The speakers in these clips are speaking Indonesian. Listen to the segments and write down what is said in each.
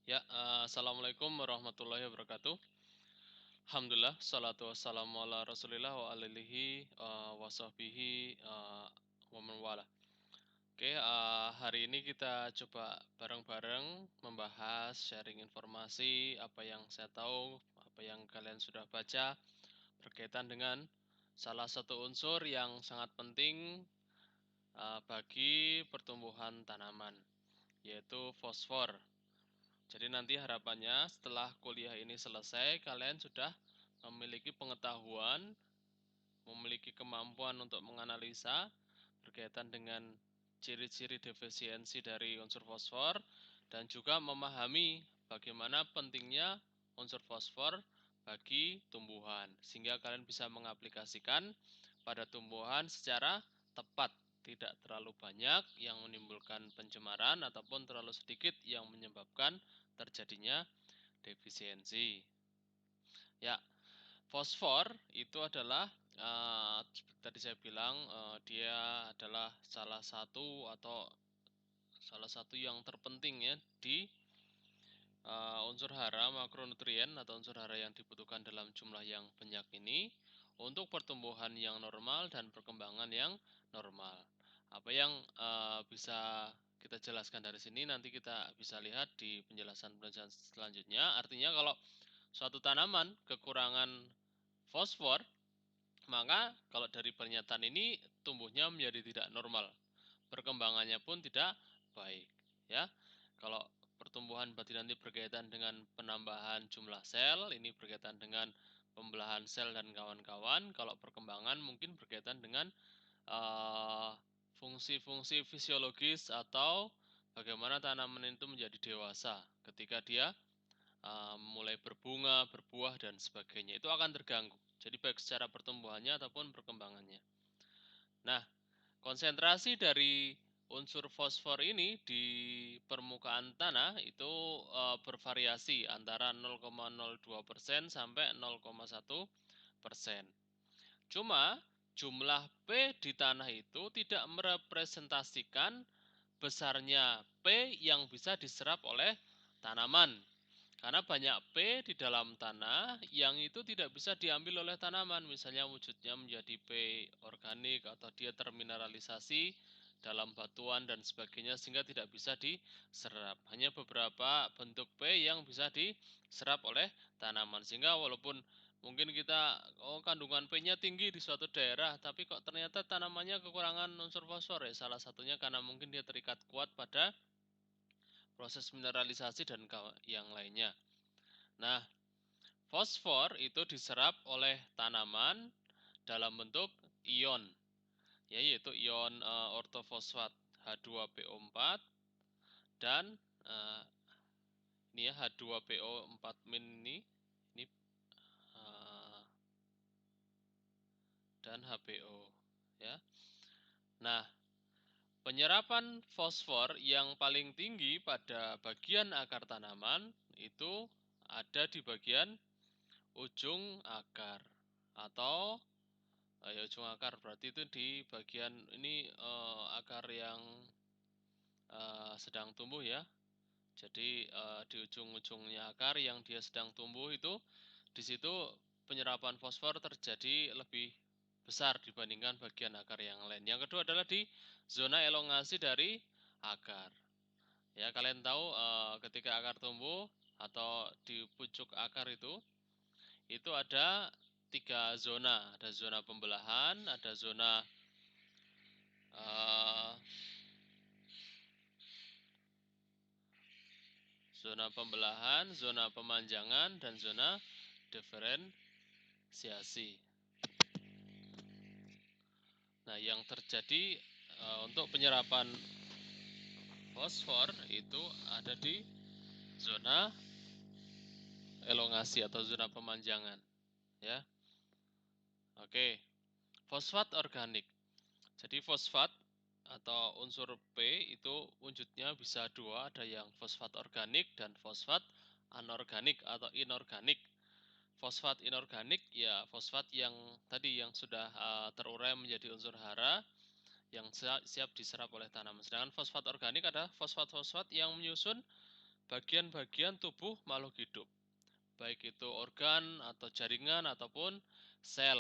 Ya, assalamualaikum warahmatullahi wabarakatuh. Alhamdulillah, salatu wassalamu ala Rasulillah wa alihi wa sahbihi wa man wala. Oke, hari ini kita coba bareng-bareng membahas sharing informasi apa yang saya tahu, apa yang kalian sudah baca berkaitan dengan salah satu unsur yang sangat penting bagi pertumbuhan tanaman, yaitu fosfor. Jadi nanti harapannya setelah kuliah ini selesai, kalian sudah memiliki pengetahuan, memiliki kemampuan untuk menganalisa berkaitan dengan ciri-ciri defisiensi dari unsur fosfor dan juga memahami bagaimana pentingnya unsur fosfor bagi tumbuhan sehingga kalian bisa mengaplikasikan pada tumbuhan secara tepat, tidak terlalu banyak yang menimbulkan pencemaran ataupun terlalu sedikit yang menyebabkan terjadinya defisiensi. Ya, fosfor itu adalah seperti tadi saya bilang dia adalah salah satu yang terpenting ya di unsur hara makronutrien atau unsur hara yang dibutuhkan dalam jumlah yang banyak ini untuk pertumbuhan yang normal dan perkembangan yang normal. Apa yang bisa kita jelaskan dari sini nanti kita bisa lihat di penjelasan-penjelasan selanjutnya. Artinya kalau suatu tanaman kekurangan fosfor, maka kalau dari pernyataan ini tumbuhnya menjadi tidak normal. Perkembangannya pun tidak baik, ya. Kalau pertumbuhan berarti nanti berkaitan dengan penambahan jumlah sel, ini berkaitan dengan pembelahan sel dan kawan-kawan. Kalau perkembangan mungkin berkaitan dengan fungsi-fungsi fisiologis atau bagaimana tanaman itu menjadi dewasa ketika dia mulai berbunga, berbuah, dan sebagainya. Itu akan terganggu. Jadi baik secara pertumbuhannya ataupun perkembangannya. Nah, konsentrasi dari unsur fosfor ini di permukaan tanah itu bervariasi antara 0,02% sampai 0,1%. Cuma jumlah P di tanah itu tidak merepresentasikan besarnya P yang bisa diserap oleh tanaman. Karena banyak P di dalam tanah yang itu tidak bisa diambil oleh tanaman, misalnya wujudnya menjadi P organik atau dia termineralisasi dalam batuan dan sebagainya sehingga tidak bisa diserap. Hanya beberapa bentuk P yang bisa diserap oleh tanaman. Sehingga walaupun mungkin kita kandungan P-nya tinggi di suatu daerah, tapi kok ternyata tanamannya kekurangan unsur fosfor ya. Salah satunya karena mungkin dia terikat kuat pada proses mineralisasi dan yang lainnya. Nah, fosfor itu diserap oleh tanaman dalam bentuk ion, yaitu ion ortofosfat H2PO4 dan ini ya H2PO4 ini dan HPO ya. Nah, penyerapan fosfor yang paling tinggi pada bagian akar tanaman itu ada di bagian ujung akar atau ya ujung akar berarti itu di bagian ini akar yang sedang tumbuh ya. Jadi di ujung-ujungnya akar yang dia sedang tumbuh itu di situ penyerapan fosfor terjadi lebih besar dibandingkan bagian akar yang lain. Yang kedua adalah di zona elongasi dari akar. Ya, kalian tahu ketika akar tumbuh atau di pucuk akar itu ada tiga zona. Ada zona pembelahan, ada uh, zona pembelahan, zona pemanjangan, dan zona diferensiasi. Nah, yang terjadi untuk penyerapan fosfor itu ada di zona elongasi atau zona pemanjangan, ya. Oke, fosfat organik. Jadi fosfat atau unsur P itu wujudnya bisa dua, ada yang fosfat organik dan fosfat anorganik atau inorganik. Fosfat inorganik ya fosfat yang tadi yang sudah terurai menjadi unsur hara yang siap diserap oleh tanaman. Sedangkan fosfat organik adalah fosfat-fosfat yang menyusun bagian-bagian tubuh makhluk hidup, baik itu organ atau jaringan ataupun sel.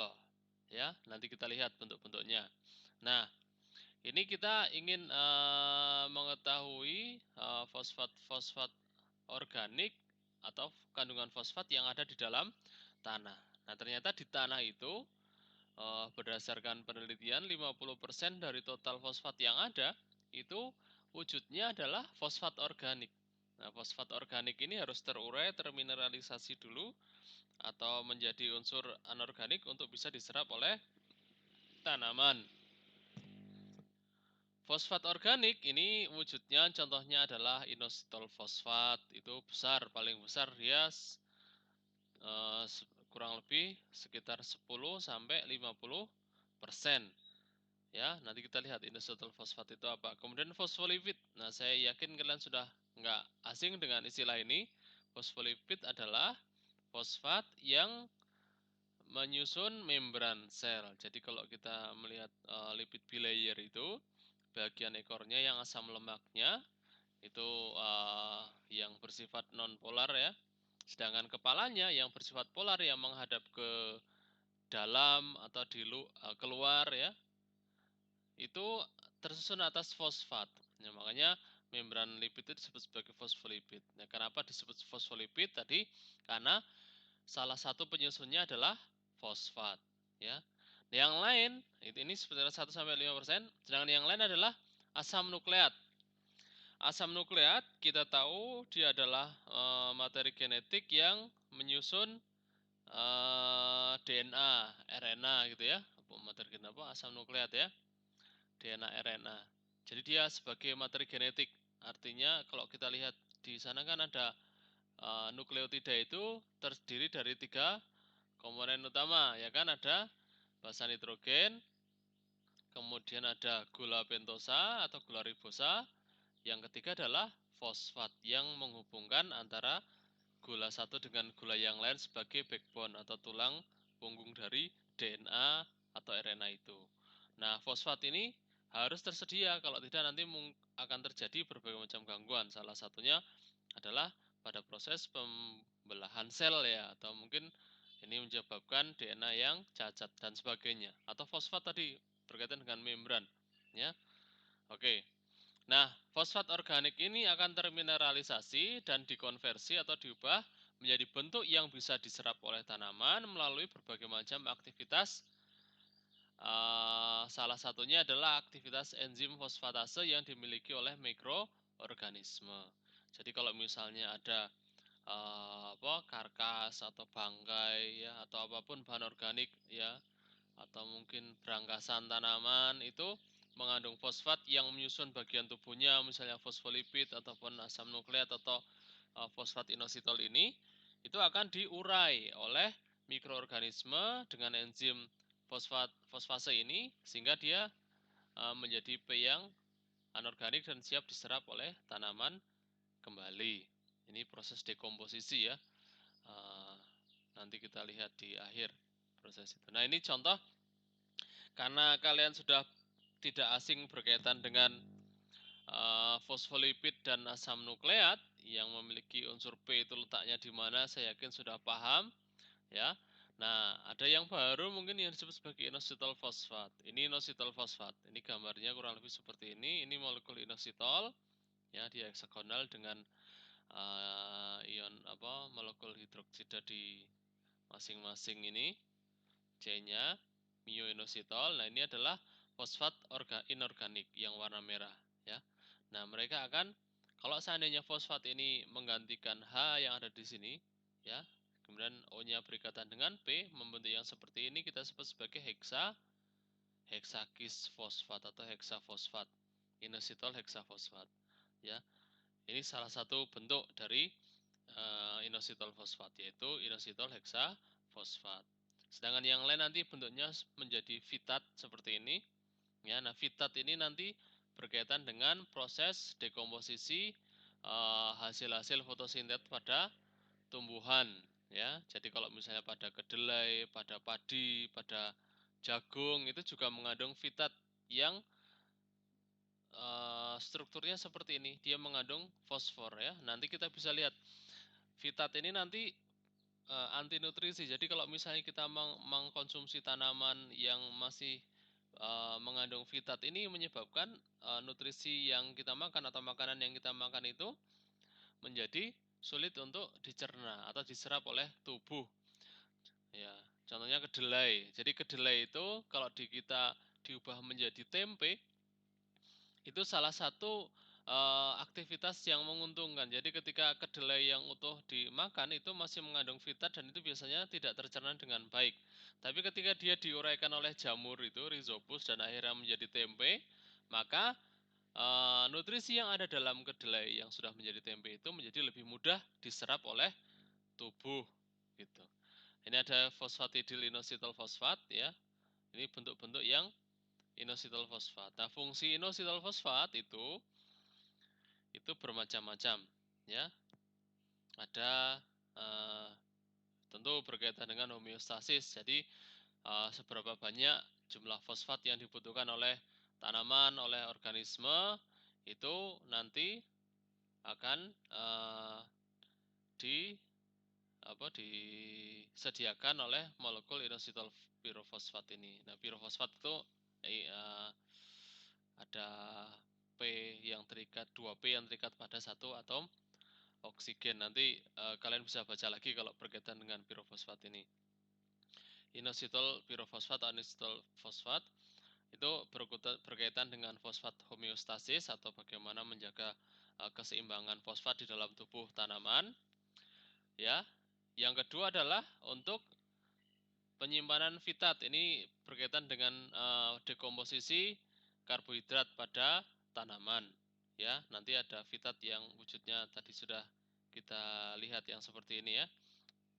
Ya, nanti kita lihat bentuk-bentuknya. Nah, ini kita ingin mengetahui fosfat-fosfat organik atau kandungan fosfat yang ada di dalam tanah. Nah, ternyata di tanah itu berdasarkan penelitian 50% dari total fosfat yang ada itu wujudnya adalah fosfat organik. Nah, fosfat organik ini harus terurai, termineralisasi dulu atau menjadi unsur anorganik untuk bisa diserap oleh tanaman. Fosfat organik ini wujudnya contohnya adalah inositol fosfat. Itu besar, paling besar dia kurang lebih sekitar 10 sampai 50%. Ya, nanti kita lihat inositol fosfat itu apa. Kemudian fosfolipid. Nah, saya yakin kalian sudah nggak asing dengan istilah ini. Fosfolipid adalah fosfat yang menyusun membran sel. Jadi kalau kita melihat lipid bilayer itu, bagian ekornya yang asam lemaknya itu yang bersifat non-polar ya. Sedangkan kepalanya yang bersifat polar yang menghadap ke dalam atau keluar ya, itu tersusun atas fosfat. Nah, makanya membran lipid itu disebut sebagai fosfolipid. Nah, kenapa disebut fosfolipid tadi? Karena salah satu penyusunnya adalah fosfat, ya. Yang lain, ini sekitar 1 sampai 5%, sedangkan yang lain adalah asam nukleat. Asam nukleat kita tahu dia adalah materi genetik yang menyusun DNA, RNA gitu ya. Materi genetik apa? Asam nukleat ya. DNA, RNA. Jadi dia sebagai materi genetik. Artinya kalau kita lihat di sana kan ada nukleotida itu terdiri dari 3 komponen utama, ya kan, ada basa nitrogen, kemudian ada gula pentosa atau gula ribosa, yang ketiga adalah fosfat yang menghubungkan antara gula satu dengan gula yang lain sebagai backbone atau tulang punggung dari DNA atau RNA itu. Nah, fosfat ini harus tersedia, kalau tidak nanti akan terjadi berbagai macam gangguan. Salah satunya adalah pada proses pembelahan sel ya, atau mungkin ini menyebabkan DNA yang cacat dan sebagainya. Atau fosfat tadi berkaitan dengan membran ya. Oke. Nah, fosfat organik ini akan termineralisasi dan dikonversi atau diubah menjadi bentuk yang bisa diserap oleh tanaman melalui berbagai macam aktivitas. Salah satunya adalah aktivitas enzim fosfatase yang dimiliki oleh mikroorganisme. Jadi kalau misalnya ada karkas atau bangkai ya, atau apapun bahan organik ya, atau mungkin berangkasan tanaman itu mengandung fosfat yang menyusun bagian tubuhnya, misalnya fosfolipid ataupun asam nukleat atau fosfat inositol ini, itu akan diurai oleh mikroorganisme dengan enzim fosfase ini sehingga dia menjadi P yang anorganik dan siap diserap oleh tanaman kembali. Ini proses dekomposisi ya. Nanti kita lihat di akhir proses itu. Nah, ini contoh karena kalian sudah tidak asing berkaitan dengan fosfolipid dan asam nukleat yang memiliki unsur P itu letaknya di mana, saya yakin sudah paham ya. Nah, ada yang baru mungkin yang disebut sebagai inositol fosfat. Ini inositol fosfat. Ini gambarnya kurang lebih seperti ini. Ini molekul inositol ya, dia heksagonal dengan ion molekul hidroksida di masing-masing ini C-nya mioinositol. Nah, ini adalah fosfat inorganik yang warna merah ya. Nah, mereka akan, kalau seandainya fosfat ini menggantikan H yang ada di sini ya, kemudian O-nya berikatan dengan P membentuk yang seperti ini, kita sebut sebagai heksakis fosfat atau heksafosfat. Inositol heksafosfat ya. Ini salah satu bentuk dari inositol fosfat, yaitu inositol heksafosfat. Sedangkan yang lain nanti bentuknya menjadi vitat seperti ini. Ya, nah vitat ini nanti berkaitan dengan proses dekomposisi hasil-hasil fotosintesis pada tumbuhan ya. Jadi kalau misalnya pada kedelai, pada padi, pada jagung itu juga mengandung vitat yang strukturnya seperti ini, dia mengandung fosfor ya. Nanti kita bisa lihat fitat ini nanti anti nutrisi. Jadi kalau misalnya kita mengkonsumsi tanaman yang masih mengandung fitat, ini menyebabkan nutrisi yang kita makan atau makanan yang kita makan itu menjadi sulit untuk dicerna atau diserap oleh tubuh. Ya, contohnya kedelai. Jadi kedelai itu kalau kita diubah menjadi tempe, itu salah satu aktivitas yang menguntungkan. Jadi ketika kedelai yang utuh dimakan itu masih mengandung fitat dan itu biasanya tidak tercerna dengan baik. Tapi ketika dia diuraikan oleh jamur itu rhizopus dan akhirnya menjadi tempe, maka nutrisi yang ada dalam kedelai yang sudah menjadi tempe itu menjadi lebih mudah diserap oleh tubuh gitu. Ini ada fosfatidil inositol fosfat ya. Ini bentuk-bentuk yang inositol fosfat. Nah, fungsi inositol fosfat itu bermacam-macam ya. Ada tentu berkaitan dengan homeostasis. Jadi seberapa banyak jumlah fosfat yang dibutuhkan oleh tanaman, oleh organisme itu nanti akan disediakan oleh molekul inositol pirofosfat ini. Nah, pirofosfat itu ada P yang terikat, 2P yang terikat pada satu atom oksigen. Nanti kalian bisa baca lagi kalau berkaitan dengan pirofosfat ini. Inositol pirofosfat atau inositol fosfat itu berkaitan dengan fosfat homeostasis atau bagaimana menjaga keseimbangan fosfat di dalam tubuh tanaman. Ya, yang kedua adalah untuk penyimpanan fitat. Ini berkaitan dengan dekomposisi karbohidrat pada tanaman. Ya, nanti ada fitat yang wujudnya tadi sudah kita lihat yang seperti ini ya.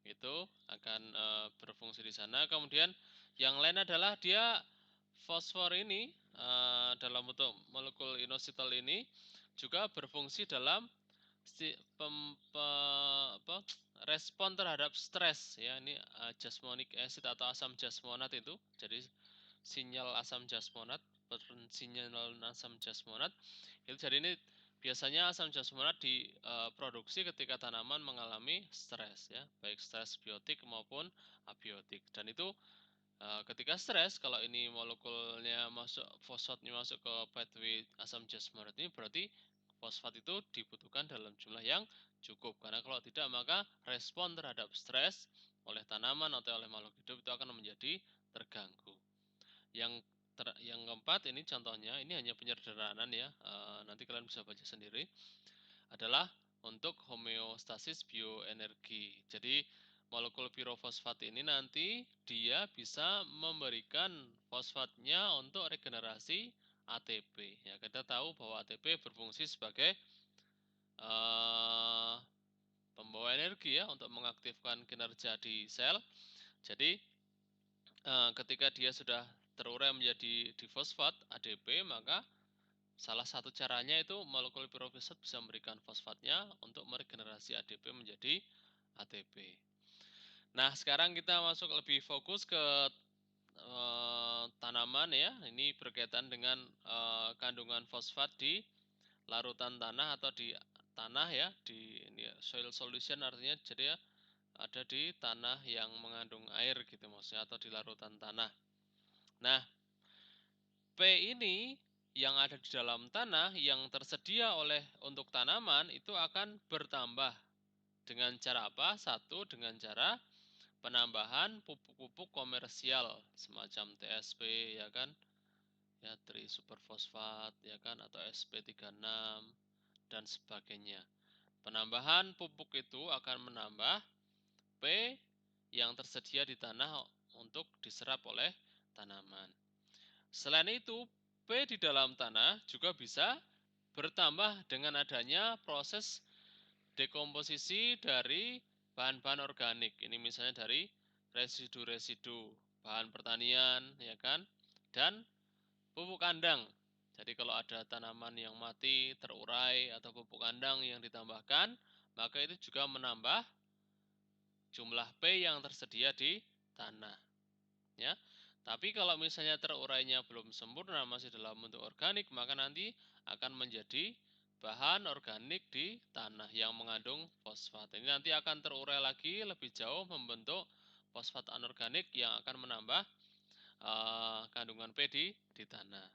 Itu akan berfungsi di sana. Kemudian yang lain adalah dia fosfor ini dalam bentuk molekul inositol ini juga berfungsi dalam respon terhadap stres ya. Ini jasmonic acid atau asam jasmonat itu. Jadi sinyal asam jasmonat, sinyal asam jasmonat itu. Jadi ini biasanya asam jasmonat diproduksi ketika tanaman mengalami stres ya, baik stres biotik maupun abiotik. Dan itu ketika stres, kalau ini molekulnya masuk, fosfatnya masuk ke pathway asam jasmonat ini, berarti fosfat itu dibutuhkan dalam jumlah yang cukup. Karena kalau tidak, maka respon terhadap stres oleh tanaman atau oleh makhluk hidup itu akan menjadi terganggu. Yang keempat, ini contohnya, ini hanya penyederhanaan ya, nanti kalian bisa baca sendiri, adalah untuk homeostasis bioenergi. Jadi molekul pirofosfat ini nanti dia bisa memberikan fosfatnya untuk regenerasi ATP. Ya, kita tahu bahwa ATP berfungsi sebagai pembawa energi ya untuk mengaktifkan kinerja di sel. Jadi ketika dia sudah terurai menjadi difosfat ADP, maka salah satu caranya itu molekul pirofosfat bisa memberikan fosfatnya untuk meregenerasi ADP menjadi ATP. Nah, sekarang kita masuk lebih fokus ke tanaman ya. Ini berkaitan dengan kandungan fosfat di larutan tanah atau di tanah ya, di ini soil solution artinya, jadi ya ada di tanah yang mengandung air gitu maksudnya, atau di larutan tanah. Nah, P ini yang ada di dalam tanah yang tersedia untuk tanaman itu akan bertambah dengan cara apa? Satu, dengan cara penambahan pupuk-pupuk komersial semacam TSP ya kan, ya trisuperfosfat ya kan, atau SP36 dan sebagainya. Penambahan pupuk itu akan menambah P yang tersedia di tanah untuk diserap oleh tanaman. Selain itu, P di dalam tanah juga bisa bertambah dengan adanya proses dekomposisi dari bahan-bahan organik. Ini misalnya dari residu-residu bahan pertanian, ya kan? Dan pupuk kandang. Jadi kalau ada tanaman yang mati, terurai, atau pupuk kandang yang ditambahkan, maka itu juga menambah jumlah P yang tersedia di tanah. Ya. Tapi kalau misalnya terurainya belum sempurna, masih dalam bentuk organik, maka nanti akan menjadi bahan organik di tanah yang mengandung fosfat. Ini nanti akan terurai lagi lebih jauh membentuk fosfat anorganik yang akan menambah kandungan P di tanah.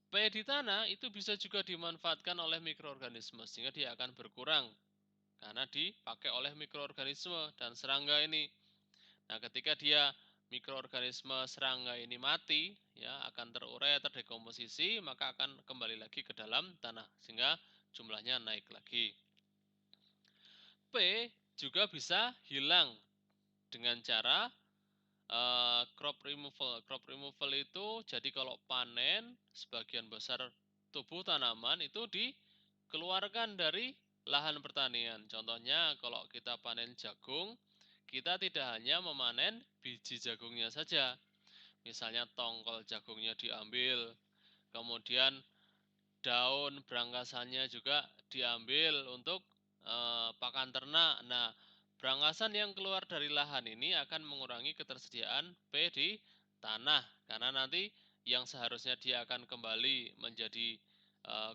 P di tanah itu bisa juga dimanfaatkan oleh mikroorganisme sehingga dia akan berkurang karena dipakai oleh mikroorganisme dan serangga ini. Nah, ketika dia mikroorganisme serangga ini mati, ya akan terurai, terdekomposisi, maka akan kembali lagi ke dalam tanah sehingga jumlahnya naik lagi. P juga bisa hilang dengan cara crop removal. Crop removal itu jadi kalau panen sebagian besar tubuh tanaman itu dikeluarkan dari lahan pertanian. Contohnya kalau kita panen jagung, kita tidak hanya memanen biji jagungnya saja. Misalnya tongkol jagungnya diambil, kemudian daun berangkasannya juga diambil untuk pakan ternak. Nah, berangkasan yang keluar dari lahan ini akan mengurangi ketersediaan P di tanah karena nanti yang seharusnya dia akan kembali menjadi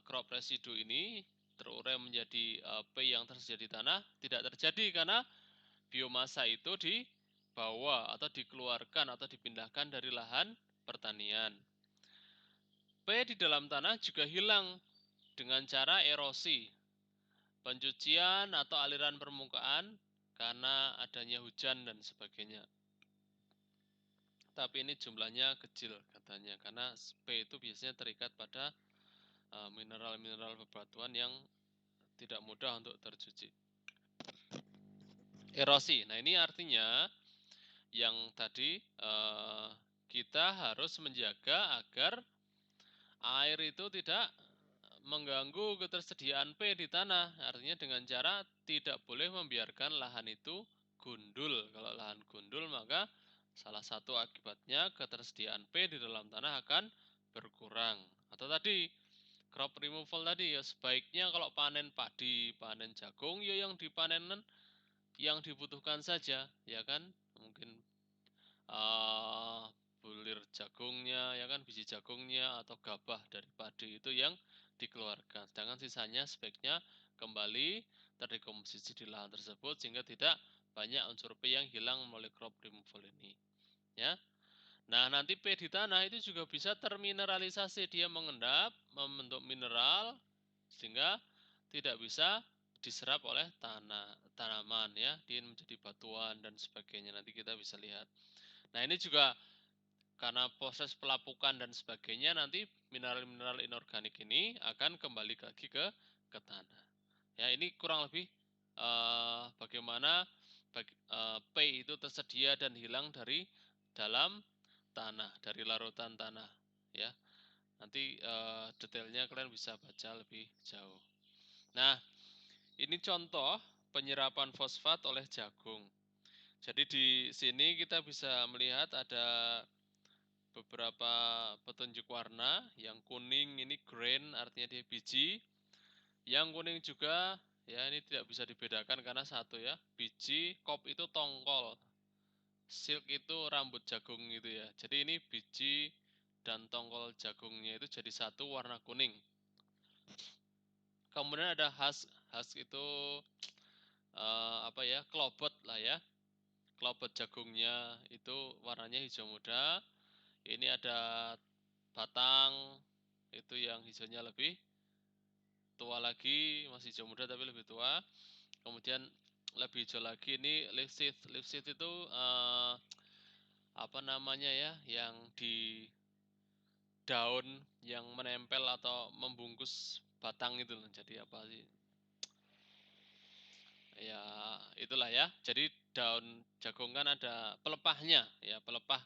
crop residu ini terurai menjadi P yang tersedia di tanah tidak terjadi karena biomasa itu dibawa atau dikeluarkan atau dipindahkan dari lahan pertanian. P di dalam tanah juga hilang dengan cara erosi, pencucian atau aliran permukaan karena adanya hujan dan sebagainya. Tapi ini jumlahnya kecil katanya karena P itu biasanya terikat pada mineral-mineral bebatuan yang tidak mudah untuk tercuci. Erosi. Nah, ini artinya yang tadi kita harus menjaga agar air itu tidak mengganggu ketersediaan P di tanah. Artinya dengan cara tidak boleh membiarkan lahan itu gundul. Kalau lahan gundul maka salah satu akibatnya ketersediaan P di dalam tanah akan berkurang. Atau tadi crop removal tadi ya sebaiknya kalau panen padi, panen jagung ya yang dipanen yang dibutuhkan saja, ya kan? Mungkin bulir jagungnya, ya kan, biji jagungnya atau gabah dari padi itu yang dikeluarkan. Sedangkan sisanya sebaiknya kembali terdekomposisi di lahan tersebut sehingga tidak banyak unsur P yang hilang melalui crop removal ini. Ya. Nah, nanti P di tanah itu juga bisa termineralisasi, dia mengendap, membentuk mineral sehingga tidak bisa diserap oleh tanaman ya, dia menjadi batuan dan sebagainya. Nanti kita bisa lihat. Nah, ini juga karena proses pelapukan dan sebagainya nanti mineral-mineral inorganik ini akan kembali lagi ke tanah. Ya, ini kurang lebih bagaimana P itu tersedia dan hilang dari dalam tanah, dari larutan tanah ya. Nanti detailnya kalian bisa baca lebih jauh. Nah, ini contoh penyerapan fosfat oleh jagung. Jadi di sini kita bisa melihat ada beberapa petunjuk warna. Yang kuning ini grain, artinya dia biji. Yang kuning juga ya ini tidak bisa dibedakan karena satu ya, biji, kop itu tongkol, silk itu rambut jagung gitu ya. Jadi ini biji dan tongkol jagungnya itu jadi satu warna kuning. Kemudian ada husk, husk itu apa ya, klobot lah ya. Klobot jagungnya itu warnanya hijau muda. Ini ada batang itu yang hijaunya lebih tua lagi, masih hijau muda tapi lebih tua. Kemudian lebih hijau lagi ini leaf sheath. Leaf sheath itu apa namanya ya, yang di daun yang menempel atau membungkus batang itu loh. Jadi apa sih? Ya, itulah ya. Jadi daun jagung kan ada pelepahnya ya, pelepah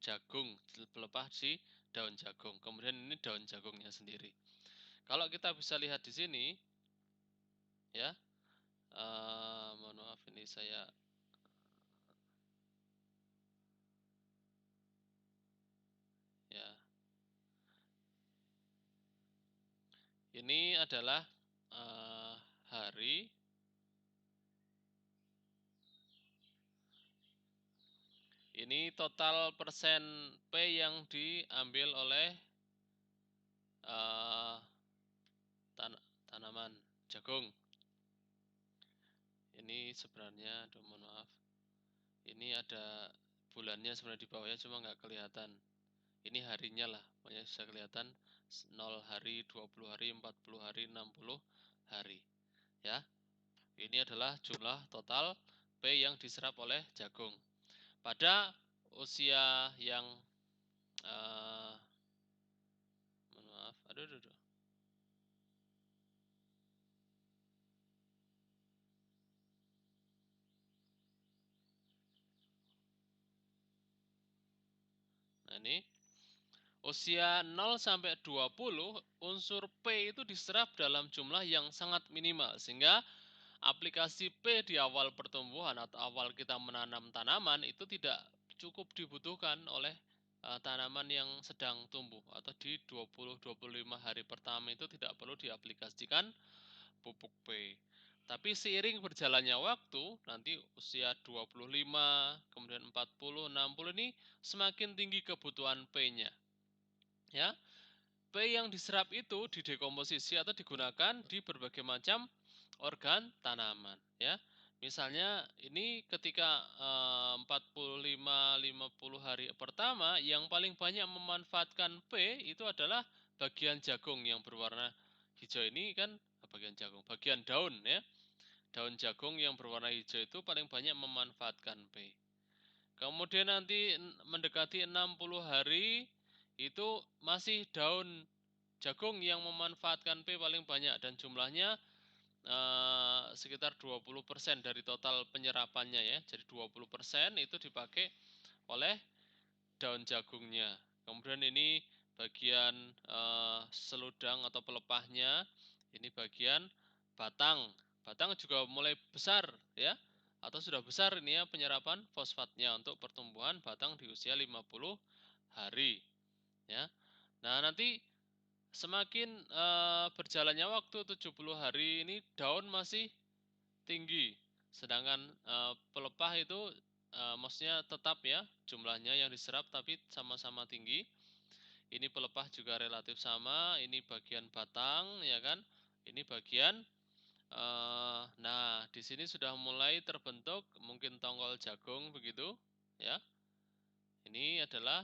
jagung, pelepah si daun jagung. Kemudian ini daun jagungnya sendiri. Kalau kita bisa lihat di sini ya, mohon maaf ini saya ya. Ini adalah hari. Ini total persen P yang diambil oleh tanaman jagung. Ini sebenarnya, aduh mohon maaf, ini ada bulannya sebenarnya di bawahnya cuma nggak kelihatan. Ini harinya lah, pokoknya bisa kelihatan 0 hari, 20 hari, 40 hari, 60 hari. Ya, ini adalah jumlah total P yang diserap oleh jagung. Pada usia yang mohon maaf, aduh. Nah ini usia 0 sampai 20 unsur P itu diserap dalam jumlah yang sangat minimal sehingga aplikasi P di awal pertumbuhan atau awal kita menanam tanaman itu tidak cukup dibutuhkan oleh tanaman yang sedang tumbuh atau di 20-25 hari pertama itu tidak perlu diaplikasikan pupuk P. Tapi seiring berjalannya waktu, nanti usia 25, kemudian 40, 60 ini semakin tinggi kebutuhan P-nya. Ya, P yang diserap itu didekomposisi atau digunakan di berbagai macam organ tanaman, ya. Misalnya ini ketika 45-50 hari pertama yang paling banyak memanfaatkan P itu adalah bagian jagung yang berwarna hijau ini kan bagian jagung, bagian daun ya. Daun jagung yang berwarna hijau itu paling banyak memanfaatkan P. Kemudian nanti mendekati 60 hari itu masih daun jagung yang memanfaatkan P paling banyak dan jumlahnya sekitar 20% dari total penyerapannya ya. Jadi 20% itu dipakai oleh daun jagungnya. Kemudian ini bagian seludang atau pelepahnya, ini bagian batang. Batang juga mulai besar ya, atau sudah besar ini ya penyerapan fosfatnya untuk pertumbuhan batang di usia 50 hari ya. Nah, nanti semakin berjalannya waktu 70 hari ini daun masih tinggi. Sedangkan pelepah itu maksudnya tetap ya jumlahnya yang diserap tapi sama-sama tinggi. Ini pelepah juga relatif sama, ini bagian batang ya kan. Ini bagian nah di sini sudah mulai terbentuk mungkin tongkol jagung begitu ya. Ini adalah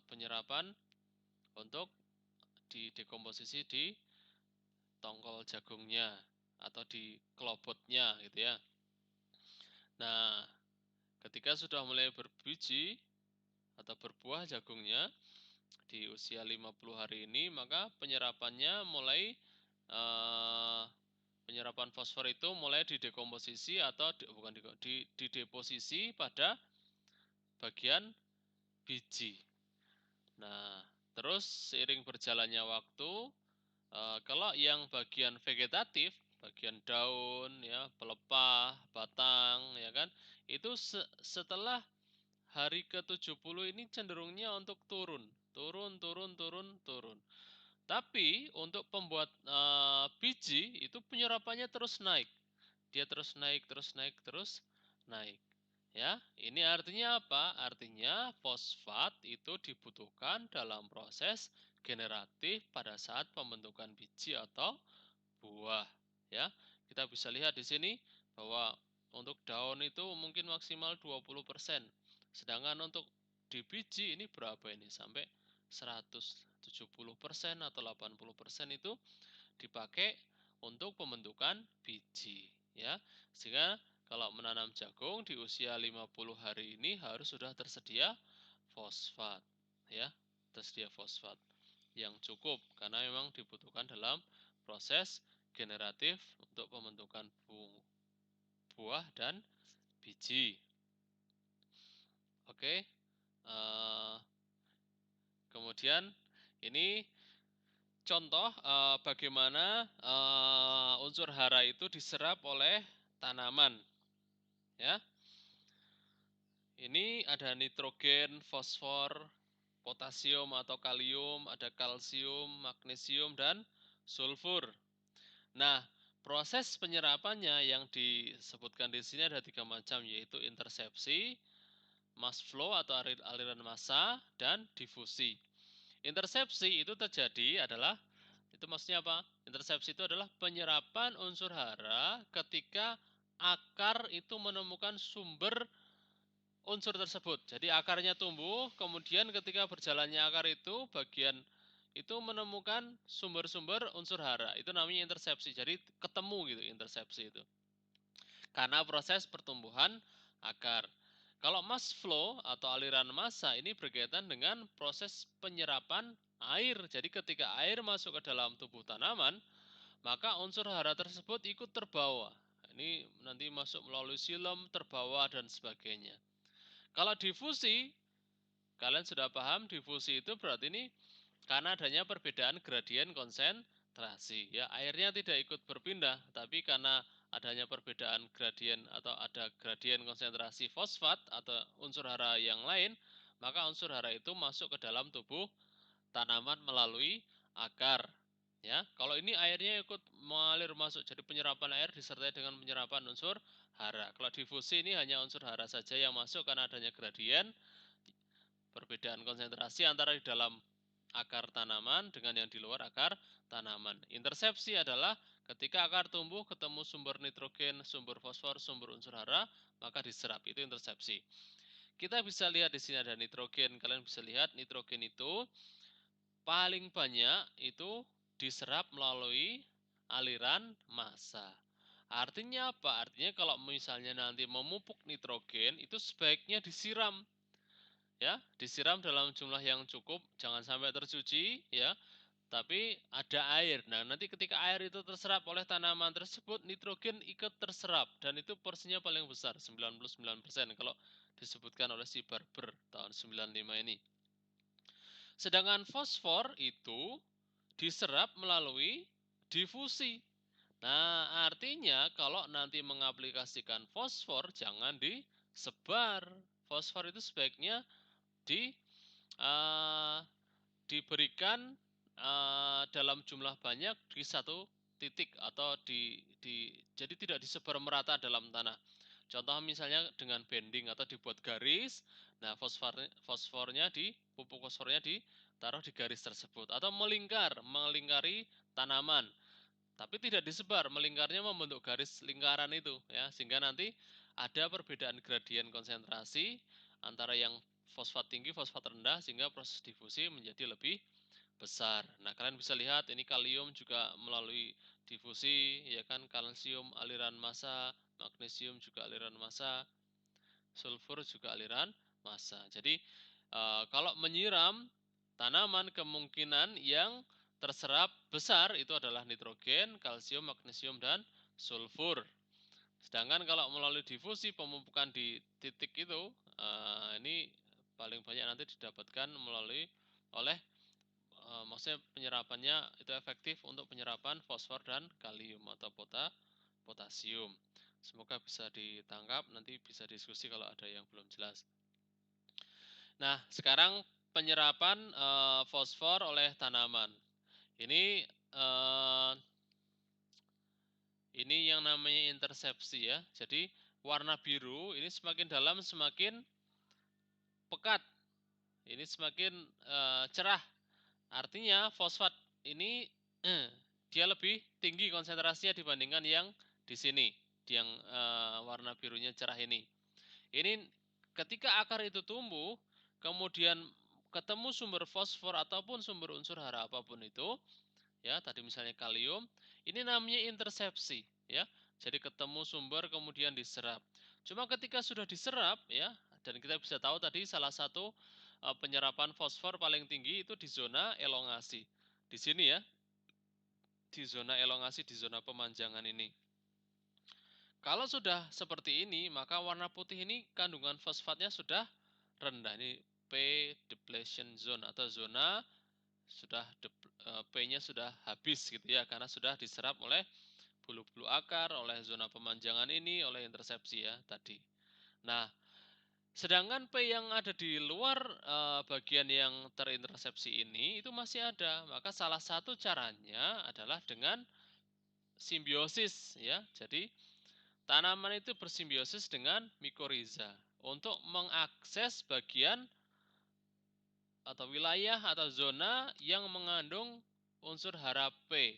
penyerapan untuk didekomposisi di tongkol jagungnya atau di kelobotnya gitu ya. Nah, ketika sudah mulai berbiji atau berbuah jagungnya di usia 50 hari ini, maka penyerapannya mulai penyerapan fosfor itu mulai didekomposisi atau bukan dideposisi pada bagian biji. Nah, terus seiring berjalannya waktu, kalau yang bagian vegetatif, bagian daun, ya, pelepah, batang, ya kan, itu setelah hari ke-70 ini cenderungnya untuk turun, turun. Tapi untuk pembuat biji itu penyerapannya terus naik. Dia terus naik. Ya, ini artinya apa? Artinya fosfat itu dibutuhkan dalam proses generatif pada saat pembentukan biji atau buah. Ya, kita bisa lihat di sini bahwa untuk daun itu mungkin maksimal 20%. Sedangkan untuk di biji ini berapa ini? Sampai 170% atau 80% itu dipakai untuk pembentukan biji ya. Sehingga kalau menanam jagung di usia 50 hari ini harus sudah tersedia fosfat ya, tersedia fosfat yang cukup karena memang dibutuhkan dalam proses generatif untuk pembentukan buah dan biji. Oke. Kemudian ini contoh bagaimana unsur hara itu diserap oleh tanaman ya. Ini ada nitrogen, fosfor, potasium atau kalium, ada kalsium, magnesium dan sulfur. Nah, proses penyerapannya yang disebutkan di sini ada 3 macam yaitu intersepsi, mass flow atau aliran massa dan difusi. Intersepsi itu Itu maksudnya apa? Intersepsi itu adalah penyerapan unsur hara ketika akar itu menemukan sumber unsur tersebut. Jadi akarnya tumbuh, kemudian ketika berjalannya akar itu, bagian itu menemukan sumber-sumber unsur hara. Itu namanya intersepsi. Jadi ketemu gitu intersepsi itu. Karena proses pertumbuhan akar. Kalau mass flow atau aliran massa ini berkaitan dengan proses penyerapan air. Jadi ketika air masuk ke dalam tubuh tanaman, maka unsur hara tersebut ikut terbawa. Ini nanti masuk melalui silem, terbawa, dan sebagainya. Kalau difusi, kalian sudah paham difusi itu berarti ini karena adanya perbedaan gradien konsentrasi. Ya, airnya tidak ikut berpindah, tapi karena adanya perbedaan gradien atau ada gradien konsentrasi fosfat atau unsur hara yang lain, maka unsur hara itu masuk ke dalam tubuh tanaman melalui akar. Ya, kalau ini airnya ikut mengalir masuk, jadi penyerapan air disertai dengan penyerapan unsur hara. Kalau difusi ini hanya unsur hara saja yang masuk karena adanya gradien perbedaan konsentrasi antara di dalam akar tanaman dengan yang di luar akar tanaman. Intersepsi adalah ketika akar tumbuh ketemu sumber nitrogen, sumber fosfor, sumber unsur hara, maka diserap. Itu intersepsi. Kita bisa lihat di sini ada nitrogen. Kalian bisa lihat nitrogen itu paling banyak itu diserap melalui aliran massa. Artinya apa? Artinya kalau misalnya nanti memupuk nitrogen itu sebaiknya disiram, ya, disiram dalam jumlah yang cukup, jangan sampai tercuci, ya, tapi ada air. Nah, nanti ketika air itu terserap oleh tanaman tersebut, nitrogen ikut terserap dan itu porsinya paling besar, 99% kalau disebutkan oleh si Barber tahun 95 ini. Sedangkan fosfor itu diserap melalui difusi. Nah, artinya kalau nanti mengaplikasikan fosfor jangan disebar. Fosfor itu sebaiknya di diberikan dalam jumlah banyak di satu titik atau jadi tidak disebar merata dalam tanah. Contoh misalnya dengan bending atau dibuat garis, nah fosfornya pupuk fosfornya ditaruh di garis tersebut atau melingkari tanaman. Tapi tidak disebar, melingkarnya membentuk garis lingkaran itu ya, sehingga nanti ada perbedaan gradien konsentrasi antara yang fosfat tinggi, fosfat rendah, sehingga proses difusi menjadi lebih besar. Nah, kalian bisa lihat ini kalium juga melalui difusi, ya kan, kalsium aliran massa, magnesium juga aliran massa, sulfur juga aliran massa. Jadi kalau menyiram tanaman kemungkinan yang terserap besar itu adalah nitrogen, kalsium, magnesium, dan sulfur. Sedangkan kalau melalui difusi pemupukan di titik itu ini paling banyak nanti didapatkan melalui oleh maksudnya penyerapannya itu efektif untuk penyerapan fosfor dan kalium atau potasium. Semoga bisa ditangkap, nanti bisa diskusi kalau ada yang belum jelas. Nah, sekarang penyerapan fosfor oleh tanaman. Ini yang namanya intersepsi ya. Jadi warna biru ini semakin dalam semakin pekat. Ini semakin cerah. Artinya fosfat ini dia lebih tinggi konsentrasinya dibandingkan yang di sini, yang warna birunya cerah ini. Ini ketika akar itu tumbuh, kemudian ketemu sumber fosfor ataupun sumber unsur hara apapun itu, ya tadi misalnya kalium, ini namanya intersepsi, ya. Jadi ketemu sumber kemudian diserap. Cuma ketika sudah diserap, ya, dan kita bisa tahu tadi salah satu penyerapan fosfor paling tinggi itu di zona elongasi. Di sini ya, di zona elongasi, di zona pemanjangan ini. Kalau sudah seperti ini, maka warna putih ini kandungan fosfatnya sudah rendah. Ini P depletion zone atau zona sudah P-nya sudah habis gitu ya, karena sudah diserap oleh bulu-bulu akar, oleh zona pemanjangan ini, oleh intersepsi ya tadi. Nah, sedangkan P yang ada di luar bagian yang terintersepsi ini itu masih ada. Maka salah satu caranya adalah dengan simbiosis ya. Jadi tanaman itu bersimbiosis dengan mikoriza untuk mengakses bagian atau wilayah atau zona yang mengandung unsur hara P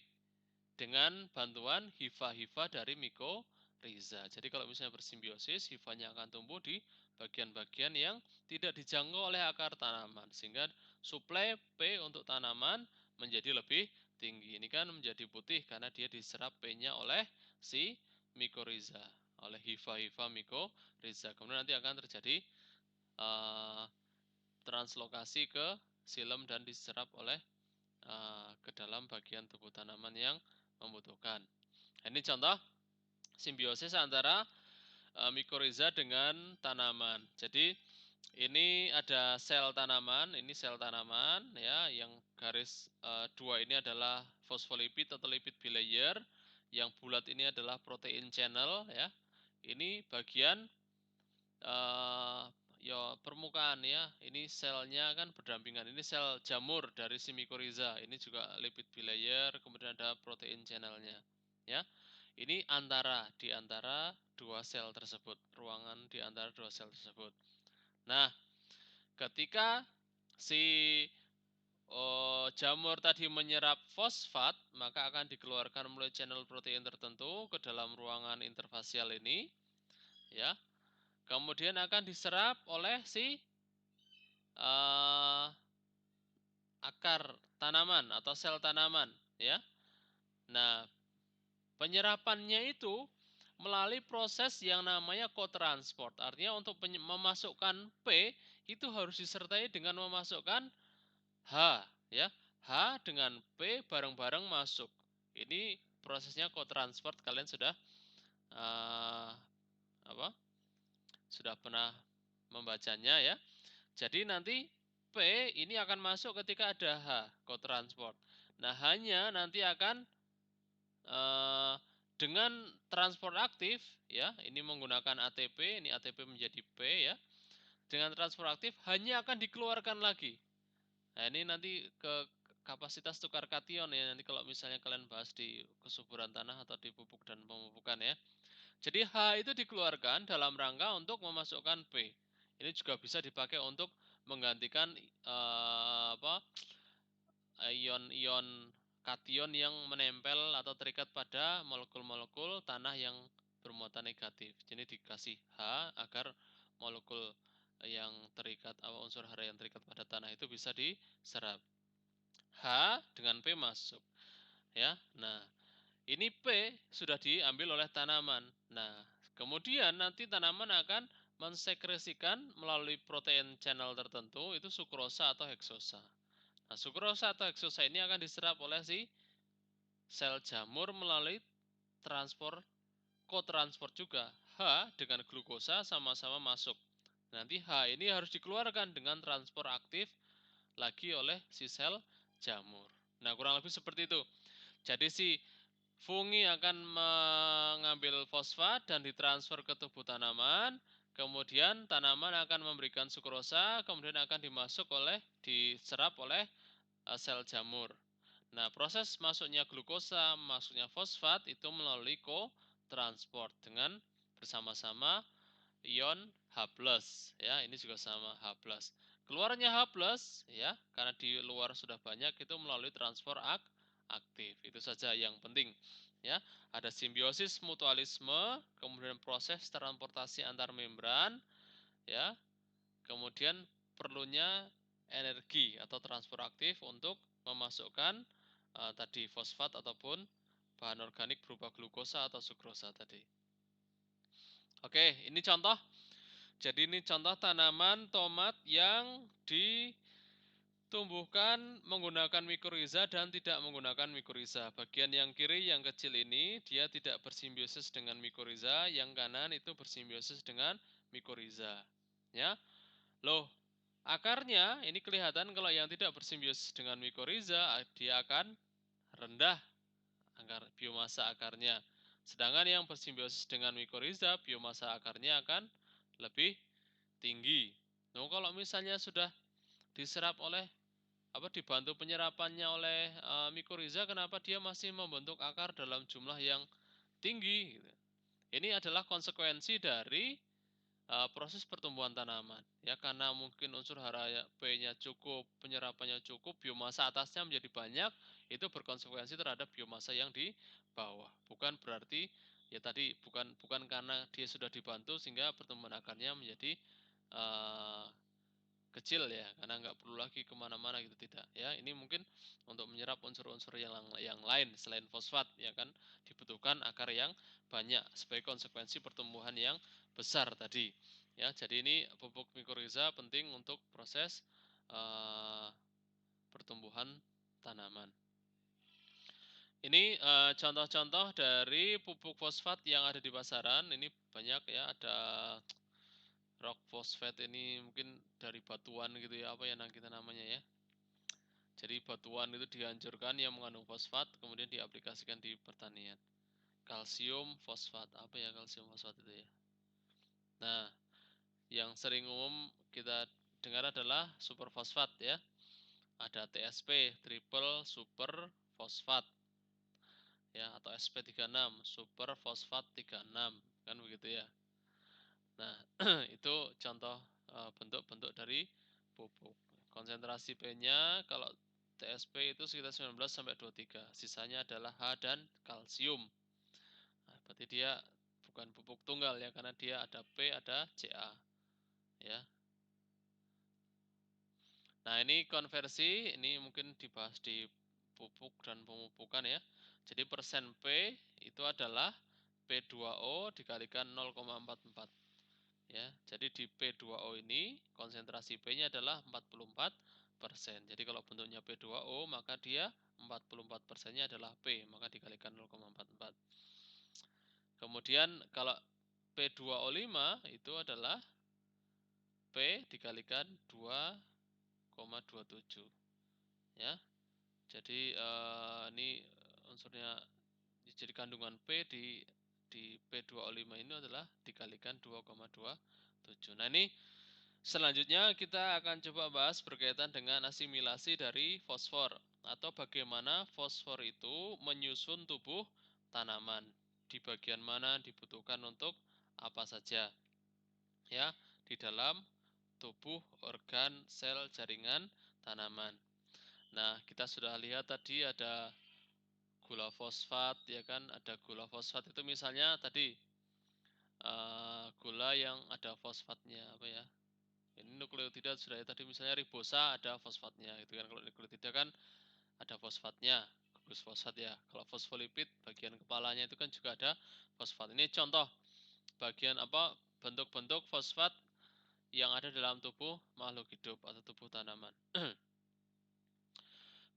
dengan bantuan hifa-hifa dari mikoriza. Jadi kalau misalnya bersimbiosis, hifanya akan tumbuh di bagian-bagian yang tidak dijangkau oleh akar tanaman, sehingga suplai P untuk tanaman menjadi lebih tinggi. Ini kan menjadi putih karena dia diserap P-nya oleh si mikoriza, oleh hifa-hifa mikoriza. Kemudian nanti akan terjadi translokasi ke silem dan diserap oleh ke dalam bagian tubuh tanaman yang membutuhkan. Ini contoh simbiosis antara mikoriza dengan tanaman. Jadi ini ada sel tanaman, ini sel tanaman ya, yang garis dua ini adalah fosfolipid atau lipid bilayer, yang bulat ini adalah protein channel ya. Ini bagian ya permukaan ya. Ini selnya kan berdampingan. Ini sel jamur dari si mikoriza. Ini juga lipid bilayer, kemudian ada protein channelnya. Ya. Ini di antara dua sel tersebut, ruangan di antara dua sel tersebut. Nah, ketika si jamur tadi menyerap fosfat, maka akan dikeluarkan melalui channel protein tertentu ke dalam ruangan interfasial ini, ya. Kemudian akan diserap oleh si akar tanaman atau sel tanaman, ya. Nah, penyerapannya itu melalui proses yang namanya kotransport. Artinya untuk memasukkan P itu harus disertai dengan memasukkan H, ya. H dengan P bareng-bareng masuk. Ini prosesnya kotransport. Kalian sudah apa? Sudah pernah membacanya ya. Jadi nanti P ini akan masuk ketika ada H, kotransport. Nah, hanya nanti akan dengan transport aktif ya, ini menggunakan ATP, ini ATP menjadi P ya. Dengan transport aktif hanya akan dikeluarkan lagi. Nah, ini nanti ke kapasitas tukar kation ya, nanti kalau misalnya kalian bahas di kesuburan tanah atau di pupuk dan pemupukan ya. Jadi H itu dikeluarkan dalam rangka untuk memasukkan P. Ini juga bisa dipakai untuk menggantikan ion-ion kation yang menempel atau terikat pada molekul-molekul tanah yang bermuatan negatif. Jadi dikasih H agar molekul yang terikat atau unsur hara yang terikat pada tanah itu bisa diserap. H dengan P masuk. Ya. Nah, ini P sudah diambil oleh tanaman. Nah, kemudian nanti tanaman akan mensekresikan melalui protein channel tertentu itu sukrosa atau heksosa. Nah, sukrosa atau heksosa ini akan diserap oleh si sel jamur melalui kotransport juga. H dengan glukosa sama-sama masuk. Nanti H ini harus dikeluarkan dengan transport aktif lagi oleh si sel jamur. Nah, kurang lebih seperti itu. Jadi si fungi akan mengambil fosfat dan ditransfer ke tubuh tanaman. Kemudian tanaman akan memberikan sukrosa, kemudian akan diserap oleh sel jamur. Nah, proses masuknya glukosa, masuknya fosfat itu melalui kotransport dengan bersama-sama ion H+, ya. Ini juga sama H+. Keluarnya H+, ya, karena di luar sudah banyak itu melalui transfer aktif. Itu saja yang penting, ya. Ada simbiosis mutualisme, kemudian proses transportasi antar membran, ya. Kemudian perlunya energi atau transfer aktif untuk memasukkan tadi fosfat ataupun bahan organik berupa glukosa atau sukrosa tadi. Oke, ini contoh. Jadi ini contoh tanaman tomat yang ditumbuhkan menggunakan mikoriza dan tidak menggunakan mikoriza. Bagian yang kiri yang kecil ini dia tidak bersimbiosis dengan mikoriza, yang kanan itu bersimbiosis dengan mikoriza. Ya. Loh, akarnya ini kelihatan kalau yang tidak bersimbiosis dengan mikoriza dia akan rendah biomasa akarnya. Sedangkan yang bersimbiosis dengan mikoriza biomasa akarnya akan lebih tinggi. Nah, kalau misalnya sudah diserap oleh dibantu penyerapannya oleh mikoriza, kenapa dia masih membentuk akar dalam jumlah yang tinggi? Gitu. Ini adalah konsekuensi dari proses pertumbuhan tanaman. Ya, karena mungkin unsur hara P-nya cukup, penyerapannya cukup, biomasa atasnya menjadi banyak, itu berkonsekuensi terhadap biomasa yang di bawah. Bukan berarti ya tadi bukan karena dia sudah dibantu sehingga pertumbuhan akarnya menjadi kecil ya, karena nggak perlu lagi kemana-mana gitu, tidak ya. Ini mungkin untuk menyerap unsur-unsur yang lain selain fosfat ya kan, dibutuhkan akar yang banyak sebagai konsekuensi pertumbuhan yang besar tadi ya. Jadi ini pupuk mikoriza penting untuk proses pertumbuhan tanaman. Ini contoh-contoh dari pupuk fosfat yang ada di pasaran. Ini banyak ya, ada rock fosfat, ini mungkin dari batuan gitu ya, apa ya kita namanya ya. Jadi batuan itu dihancurkan yang mengandung fosfat, kemudian diaplikasikan di pertanian. Kalsium fosfat, apa ya kalsium fosfat itu ya. Nah, yang sering umum kita dengar adalah super fosfat ya. Ada TSP, triple super fosfat ya, atau SP36, super fosfat 36, kan begitu ya. Nah, itu contoh bentuk-bentuk dari pupuk. Konsentrasi P-nya kalau TSP itu sekitar 19 sampai 23. Sisanya adalah H dan kalsium. Nah, berarti dia bukan pupuk tunggal ya, karena dia ada P, ada Ca ya. Nah, ini konversi, ini mungkin dibahas di pupuk dan pemupukan ya. Jadi persen P itu adalah P2O dikalikan 0,44. Ya, jadi di P2O ini konsentrasi P-nya adalah 44%. Jadi kalau bentuknya P2O maka dia 44%-nya adalah P, maka dikalikan 0,44. Kemudian kalau P2O5 itu adalah P dikalikan 2,27 ya. Jadi ini unsurnya, jadi kandungan P di P2O5 ini adalah dikalikan 2,27. Nah, ini selanjutnya kita akan coba bahas berkaitan dengan asimilasi dari fosfor atau bagaimana fosfor itu menyusun tubuh tanaman. Di bagian mana dibutuhkan untuk apa saja ya di dalam tubuh organ sel jaringan tanaman. Nah, kita sudah lihat tadi ada gula fosfat ya kan, ada gula fosfat itu misalnya tadi gula yang ada fosfatnya apa ya, ini nukleotida sudah ya, tadi misalnya ribosa ada fosfatnya gitu kan. Kalau nukleotida kan ada fosfatnya, gugus fosfat ya. Kalau fosfolipid bagian kepalanya itu kan juga ada fosfat. Ini contoh bagian apa, bentuk-bentuk fosfat yang ada dalam tubuh makhluk hidup atau tubuh tanaman.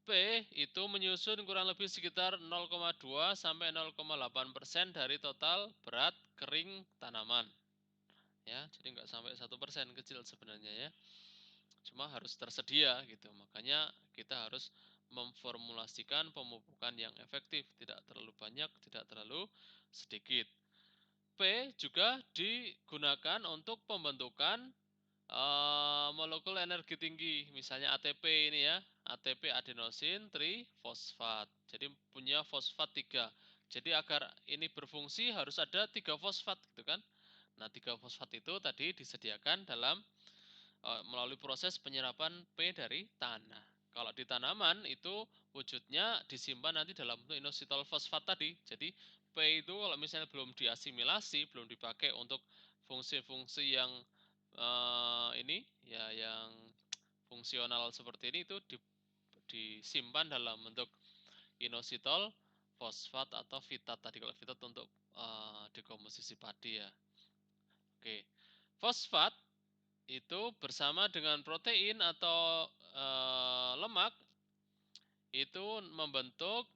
P itu menyusun kurang lebih sekitar 0,2 sampai 0,8% dari total berat kering tanaman. Ya, jadi nggak sampai 1%, kecil sebenarnya ya. Cuma harus tersedia gitu. Makanya kita harus memformulasikan pemupukan yang efektif, tidak terlalu banyak, tidak terlalu sedikit. P juga digunakan untuk pembentukan molekul energi tinggi, misalnya ATP ini ya, ATP adenosin trifosfat. Jadi punya fosfat 3. Jadi agar ini berfungsi harus ada 3 fosfat gitu kan. Nah, 3 fosfat itu tadi disediakan dalam melalui proses penyerapan P dari tanah. Kalau di tanaman itu wujudnya disimpan nanti dalam bentuk inositol fosfat tadi. Jadi P itu kalau misalnya belum diasimilasi, belum dipakai untuk fungsi-fungsi yang ini ya, yang fungsional seperti ini, itu disimpan dalam bentuk inositol fosfat atau fitat tadi. Kalau fitat untuk dekomposisi padi ya. Oke. Fosfat itu bersama dengan protein atau lemak itu membentuk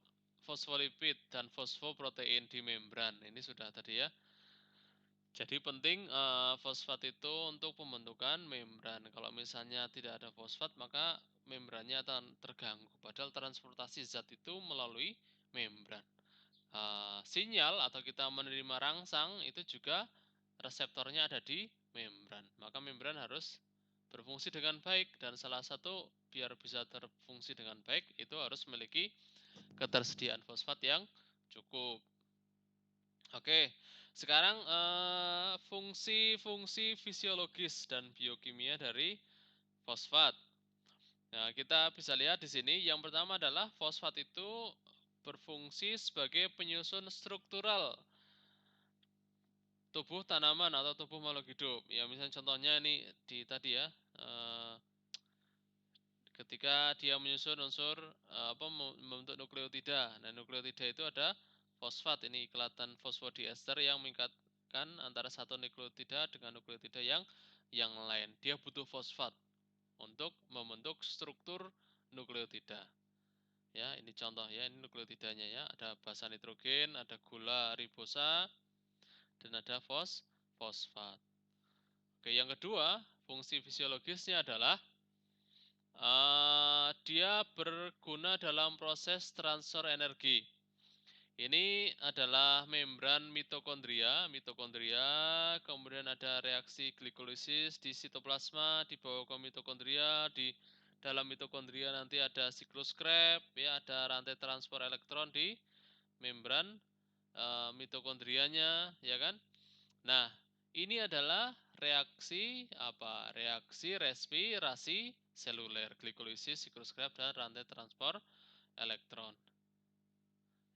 fosfolipid dan fosfoprotein di membran. Ini sudah tadi ya. Jadi penting fosfat itu untuk pembentukan membran. Kalau misalnya tidak ada fosfat maka membrannya akan terganggu. Padahal transportasi zat itu melalui membran. Sinyal atau kita menerima rangsang itu juga reseptornya ada di membran. Maka membran harus berfungsi dengan baik, dan salah satu biar bisa terfungsi dengan baik itu harus memiliki ketersediaan fosfat yang cukup. Oke, sekarang fungsi-fungsi fisiologis dan biokimia dari fosfat. Nah, kita bisa lihat di sini yang pertama adalah fosfat itu berfungsi sebagai penyusun struktural tubuh tanaman atau tubuh makhluk hidup. Ya, misalnya contohnya ini di tadi ya, ketika dia menyusun unsur membentuk nukleotida. Nah, nukleotida itu ada fosfat, ini ikatan fosfodiester yang mengikatkan antara satu nukleotida dengan nukleotida yang lain. Dia butuh fosfat untuk membentuk struktur nukleotida. Ya, ini contoh ya, ini nukleotidanya ya, ada basa nitrogen, ada gula ribosa, dan ada fosfat. Oke, yang kedua, fungsi fisiologisnya adalah dia berguna dalam proses transfer energi. Ini adalah membran mitokondria. Mitokondria, kemudian ada reaksi glikolisis di sitoplasma, dibawa ke mitokondria. Di dalam mitokondria nanti ada siklus Krebs, ya, ada rantai transport elektron di membran mitokondrianya, ya kan? Nah, ini adalah reaksi apa? Reaksi respirasi seluler, glikolisis, siklus Krebs, dan rantai transport elektron.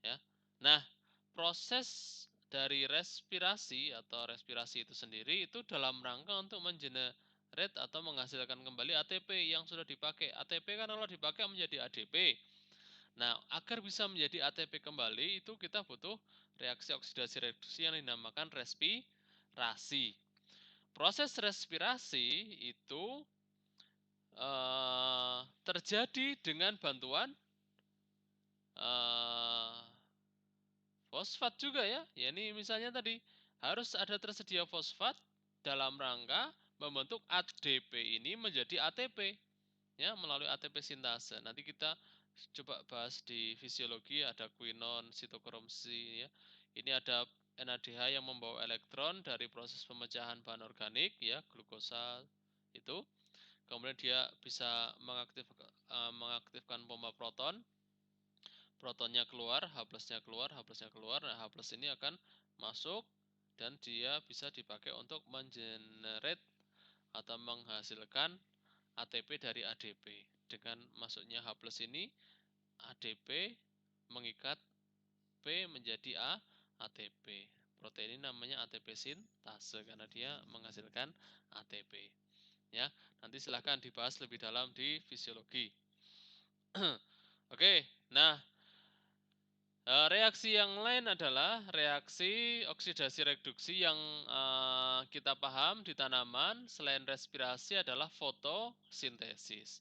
Ya. Nah, proses dari respirasi atau respirasi itu sendiri itu dalam rangka untuk mengenerate atau menghasilkan kembali ATP yang sudah dipakai. ATP kan kalau dipakai menjadi ADP. Nah, agar bisa menjadi ATP kembali itu kita butuh reaksi oksidasi reduksi yang dinamakan respirasi. Proses respirasi itu terjadi dengan bantuan fosfat juga ya. Ya ini misalnya tadi harus ada tersedia fosfat dalam rangka membentuk ADP ini menjadi ATP ya melalui ATP sintase. Nanti kita coba bahas di fisiologi, ada quinon, sitokrom C ya. Ini ada NADH yang membawa elektron dari proses pemecahan bahan organik ya, glukosa itu. Kemudian dia bisa mengaktifkan pompa proton. Protonnya keluar, H plusnya keluar, H plusnya keluar. Nah, H plus ini akan masuk dan dia bisa dipakai untuk mengenerate atau menghasilkan ATP dari ADP. Dengan masuknya H plus ini, ADP mengikat P menjadi ATP. Protein ini namanya ATP sintase karena dia menghasilkan ATP. Ya, nanti silahkan dibahas lebih dalam di fisiologi. Oke, nah reaksi yang lain adalah reaksi oksidasi reduksi yang kita paham di tanaman selain respirasi adalah fotosintesis.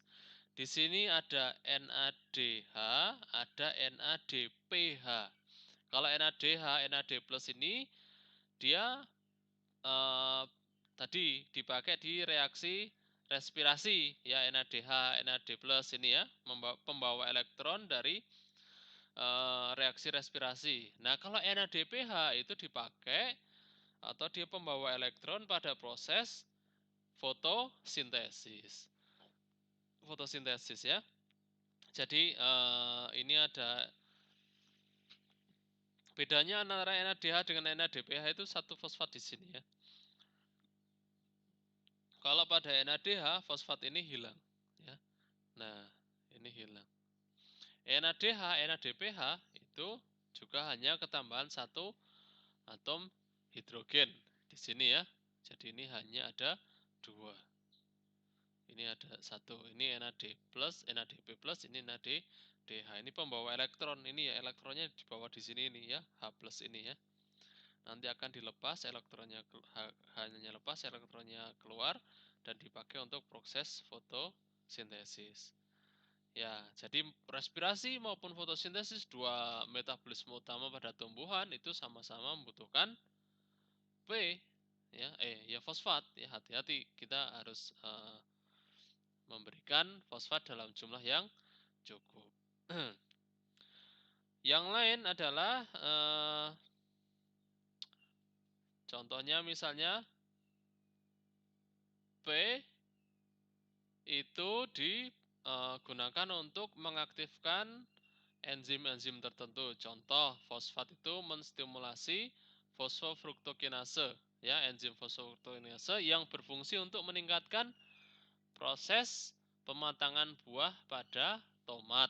Di sini ada NADH, ada NADPH. Kalau NADH, NAD plus ini dia tadi dipakai di reaksi respirasi ya, NADH, NAD plus ini ya, pembawa elektron dari reaksi respirasi. Nah, kalau NADPH itu dipakai atau dia pembawa elektron pada proses fotosintesis. Fotosintesis ya. Jadi ini ada bedanya antara NADH dengan NADPH itu satu fosfat di sini ya. Kalau pada NADH fosfat ini hilang ya. Nah, ini hilang. NADH, NADPH itu juga hanya ketambahan satu atom hidrogen di sini ya. Jadi ini hanya ada dua. Ini ada satu. Ini NAD plus, NADP plus, ini NADDH. Ini pembawa elektron. Ini ya elektronnya dibawa di sini ini ya, H plus ini ya. Nanti akan dilepas elektronnya, hanya lepas elektronnya keluar dan dipakai untuk proses fotosintesis. Ya, jadi respirasi maupun fotosintesis dua metabolisme utama pada tumbuhan itu sama-sama membutuhkan P ya fosfat ya, hati-hati kita harus memberikan fosfat dalam jumlah yang cukup. Yang lain adalah contohnya misalnya P itu digunakan untuk mengaktifkan enzim-enzim tertentu. Contoh, fosfat itu menstimulasi fosfofruktokinase, ya, enzim fosfofruktokinase yang berfungsi untuk meningkatkan proses pematangan buah pada tomat.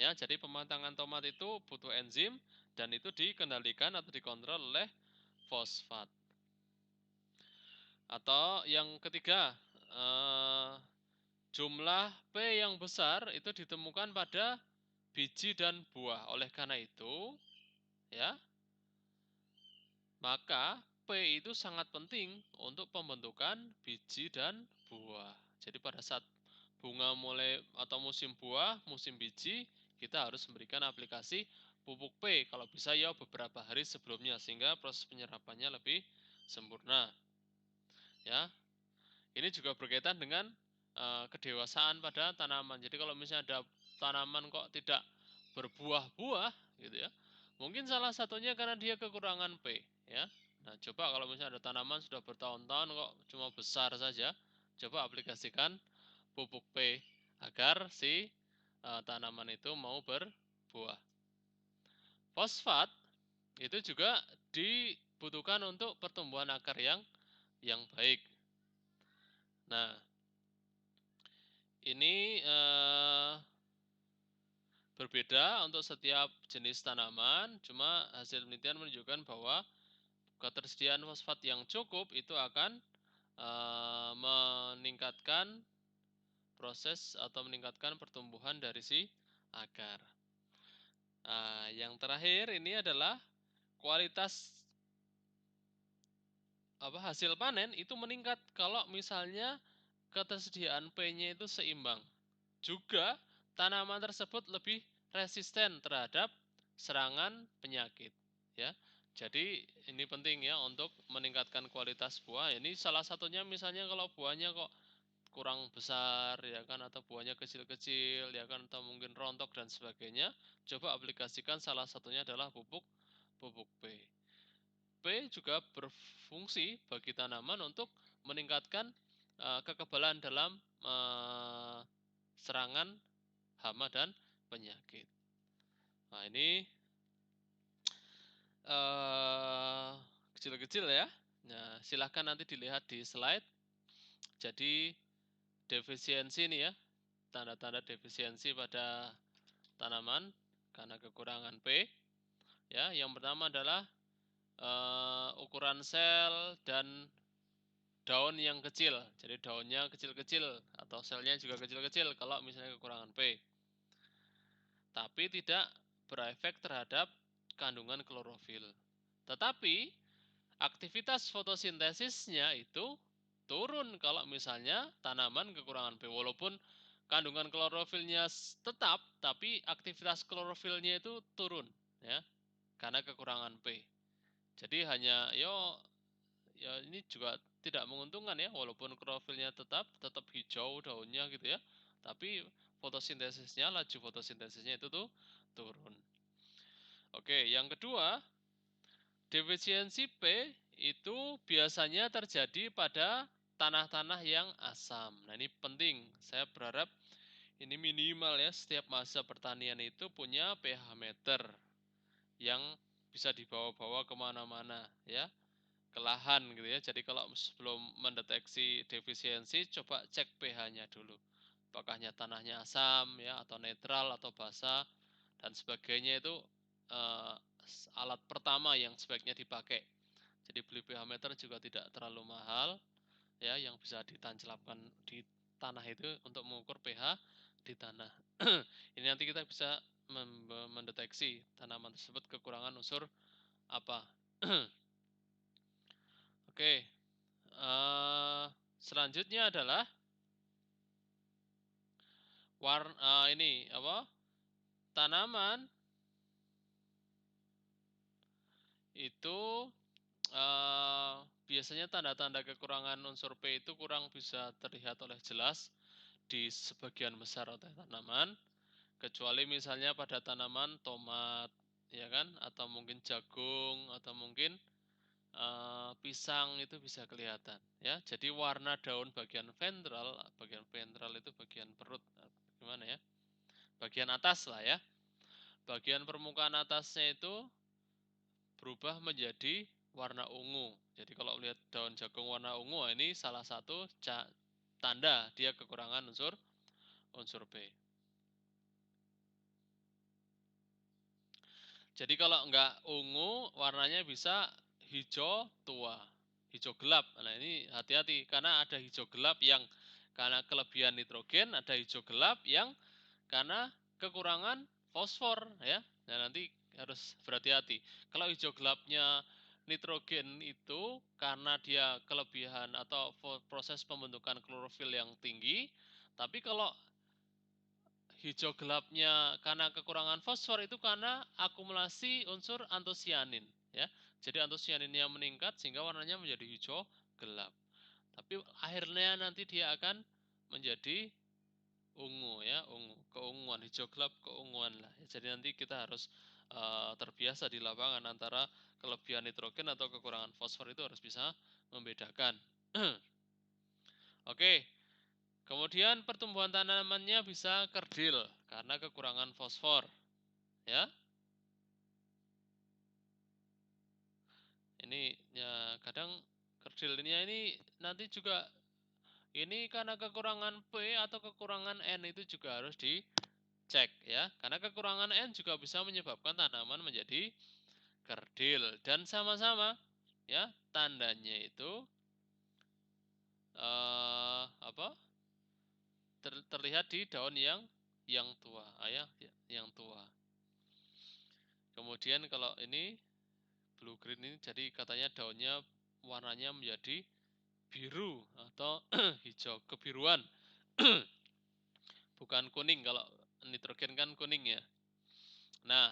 Ya, jadi pematangan tomat itu butuh enzim dan itu dikendalikan atau dikontrol oleh fosfat. Atau yang ketiga, jumlah P yang besar itu ditemukan pada biji dan buah. Oleh karena itu, ya, maka P itu sangat penting untuk pembentukan biji dan buah. Jadi pada saat bunga mulai atau musim buah, musim biji, kita harus memberikan aplikasi pupuk P. Kalau bisa ya beberapa hari sebelumnya sehingga proses penyerapannya lebih sempurna. Ya, ini juga berkaitan dengan kedewasaan pada tanaman. Jadi kalau misalnya ada tanaman kok tidak berbuah-buah gitu ya. Mungkin salah satunya karena dia kekurangan P ya. Nah, coba kalau misalnya ada tanaman sudah bertahun-tahun kok cuma besar saja, coba aplikasikan pupuk P agar si tanaman itu mau berbuah. Fosfat itu juga dibutuhkan untuk pertumbuhan akar yang baik. Nah, ini berbeda untuk setiap jenis tanaman, cuma hasil penelitian menunjukkan bahwa ketersediaan fosfat yang cukup itu akan meningkatkan proses atau meningkatkan pertumbuhan dari si akar. Nah, yang terakhir ini adalah kualitas hasil panen itu meningkat kalau misalnya ketersediaan P-nya itu seimbang. Juga tanaman tersebut lebih resisten terhadap serangan penyakit, ya. Jadi ini penting ya untuk meningkatkan kualitas buah. Ini salah satunya misalnya kalau buahnya kok kurang besar ya kan atau buahnya kecil-kecil ya kan atau mungkin rontok dan sebagainya, coba aplikasikan salah satunya adalah pupuk P. P juga berfungsi bagi tanaman untuk meningkatkan kekebalan dalam serangan hama dan penyakit. Nah, ini kecil-kecil ya. Nah, silahkan nanti dilihat di slide. Jadi defisiensi ini ya, tanda-tanda defisiensi pada tanaman karena kekurangan P. Ya, yang pertama adalah ukuran sel dan daun yang kecil. Jadi daunnya kecil-kecil atau selnya juga kecil-kecil kalau misalnya kekurangan P. Tapi tidak berefek terhadap kandungan klorofil. Tetapi aktivitas fotosintesisnya itu turun kalau misalnya tanaman kekurangan P. Walaupun kandungan klorofilnya tetap, tapi aktivitas klorofilnya itu turun ya karena kekurangan P. Jadi hanya ya ini juga tidak menguntungkan ya, walaupun klorofilnya tetap hijau daunnya gitu ya, tapi fotosintesisnya, laju fotosintesisnya itu tuh turun. Oke, yang kedua, defisiensi P itu biasanya terjadi pada tanah-tanah yang asam. Nah, ini penting. Saya berharap ini minimal ya, setiap masa pertanian itu punya pH meter yang bisa dibawa-bawa kemana-mana ya, ke lahan gitu ya. Jadi kalau sebelum mendeteksi defisiensi, coba cek pH-nya dulu. Apakahnya tanahnya asam ya atau netral atau basah dan sebagainya itu eh, alat pertama yang sebaiknya dipakai. Jadi beli pH meter juga tidak terlalu mahal ya, yang bisa ditancapkan di tanah itu untuk mengukur pH di tanah. Ini nanti kita bisa mendeteksi tanaman tersebut kekurangan unsur apa. Oke, selanjutnya adalah ini apa? Tanaman itu biasanya tanda-tanda kekurangan unsur P itu kurang bisa terlihat oleh jelas di sebagian besar tanaman, kecuali misalnya pada tanaman tomat, ya kan, atau mungkin jagung, atau mungkin pisang itu bisa kelihatan, ya. Jadi warna daun bagian ventral itu bagian perut, gimana ya? Bagian atas lah ya. Bagian permukaan atasnya itu berubah menjadi warna ungu. Jadi kalau lihat daun jagung warna ungu, ini salah satu tanda dia kekurangan unsur unsur P. Jadi kalau enggak ungu, warnanya bisa hijau tua, hijau gelap. Nah ini hati-hati, karena ada hijau gelap yang karena kelebihan nitrogen, ada hijau gelap yang karena kekurangan fosfor ya. Nah nanti harus berhati-hati. Kalau hijau gelapnya nitrogen itu karena dia kelebihan atau proses pembentukan klorofil yang tinggi, tapi kalau hijau gelapnya karena kekurangan fosfor itu karena akumulasi unsur antosianin ya. Jadi antosianinnya meningkat sehingga warnanya menjadi hijau gelap. Tapi akhirnya nanti dia akan menjadi ungu ya, ungu, keunguan, hijau gelap keunguan lah. Jadi nanti kita harus terbiasa di lapangan antara kelebihan nitrogen atau kekurangan fosfor itu harus bisa membedakan. Oke, kemudian pertumbuhan tanamannya bisa kerdil karena kekurangan fosfor, ya. Ini ya kadang kerdilnya ini nanti juga ini karena kekurangan P atau kekurangan N itu juga harus dicek ya. Karena kekurangan N juga bisa menyebabkan tanaman menjadi kerdil dan sama-sama ya tandanya itu apa? Terlihat di daun yang tua, ya, yang tua. Kemudian kalau ini blue green ini jadi katanya daunnya warnanya menjadi biru atau hijau kebiruan. Bukan kuning, kalau nitrogen kan kuning ya. Nah,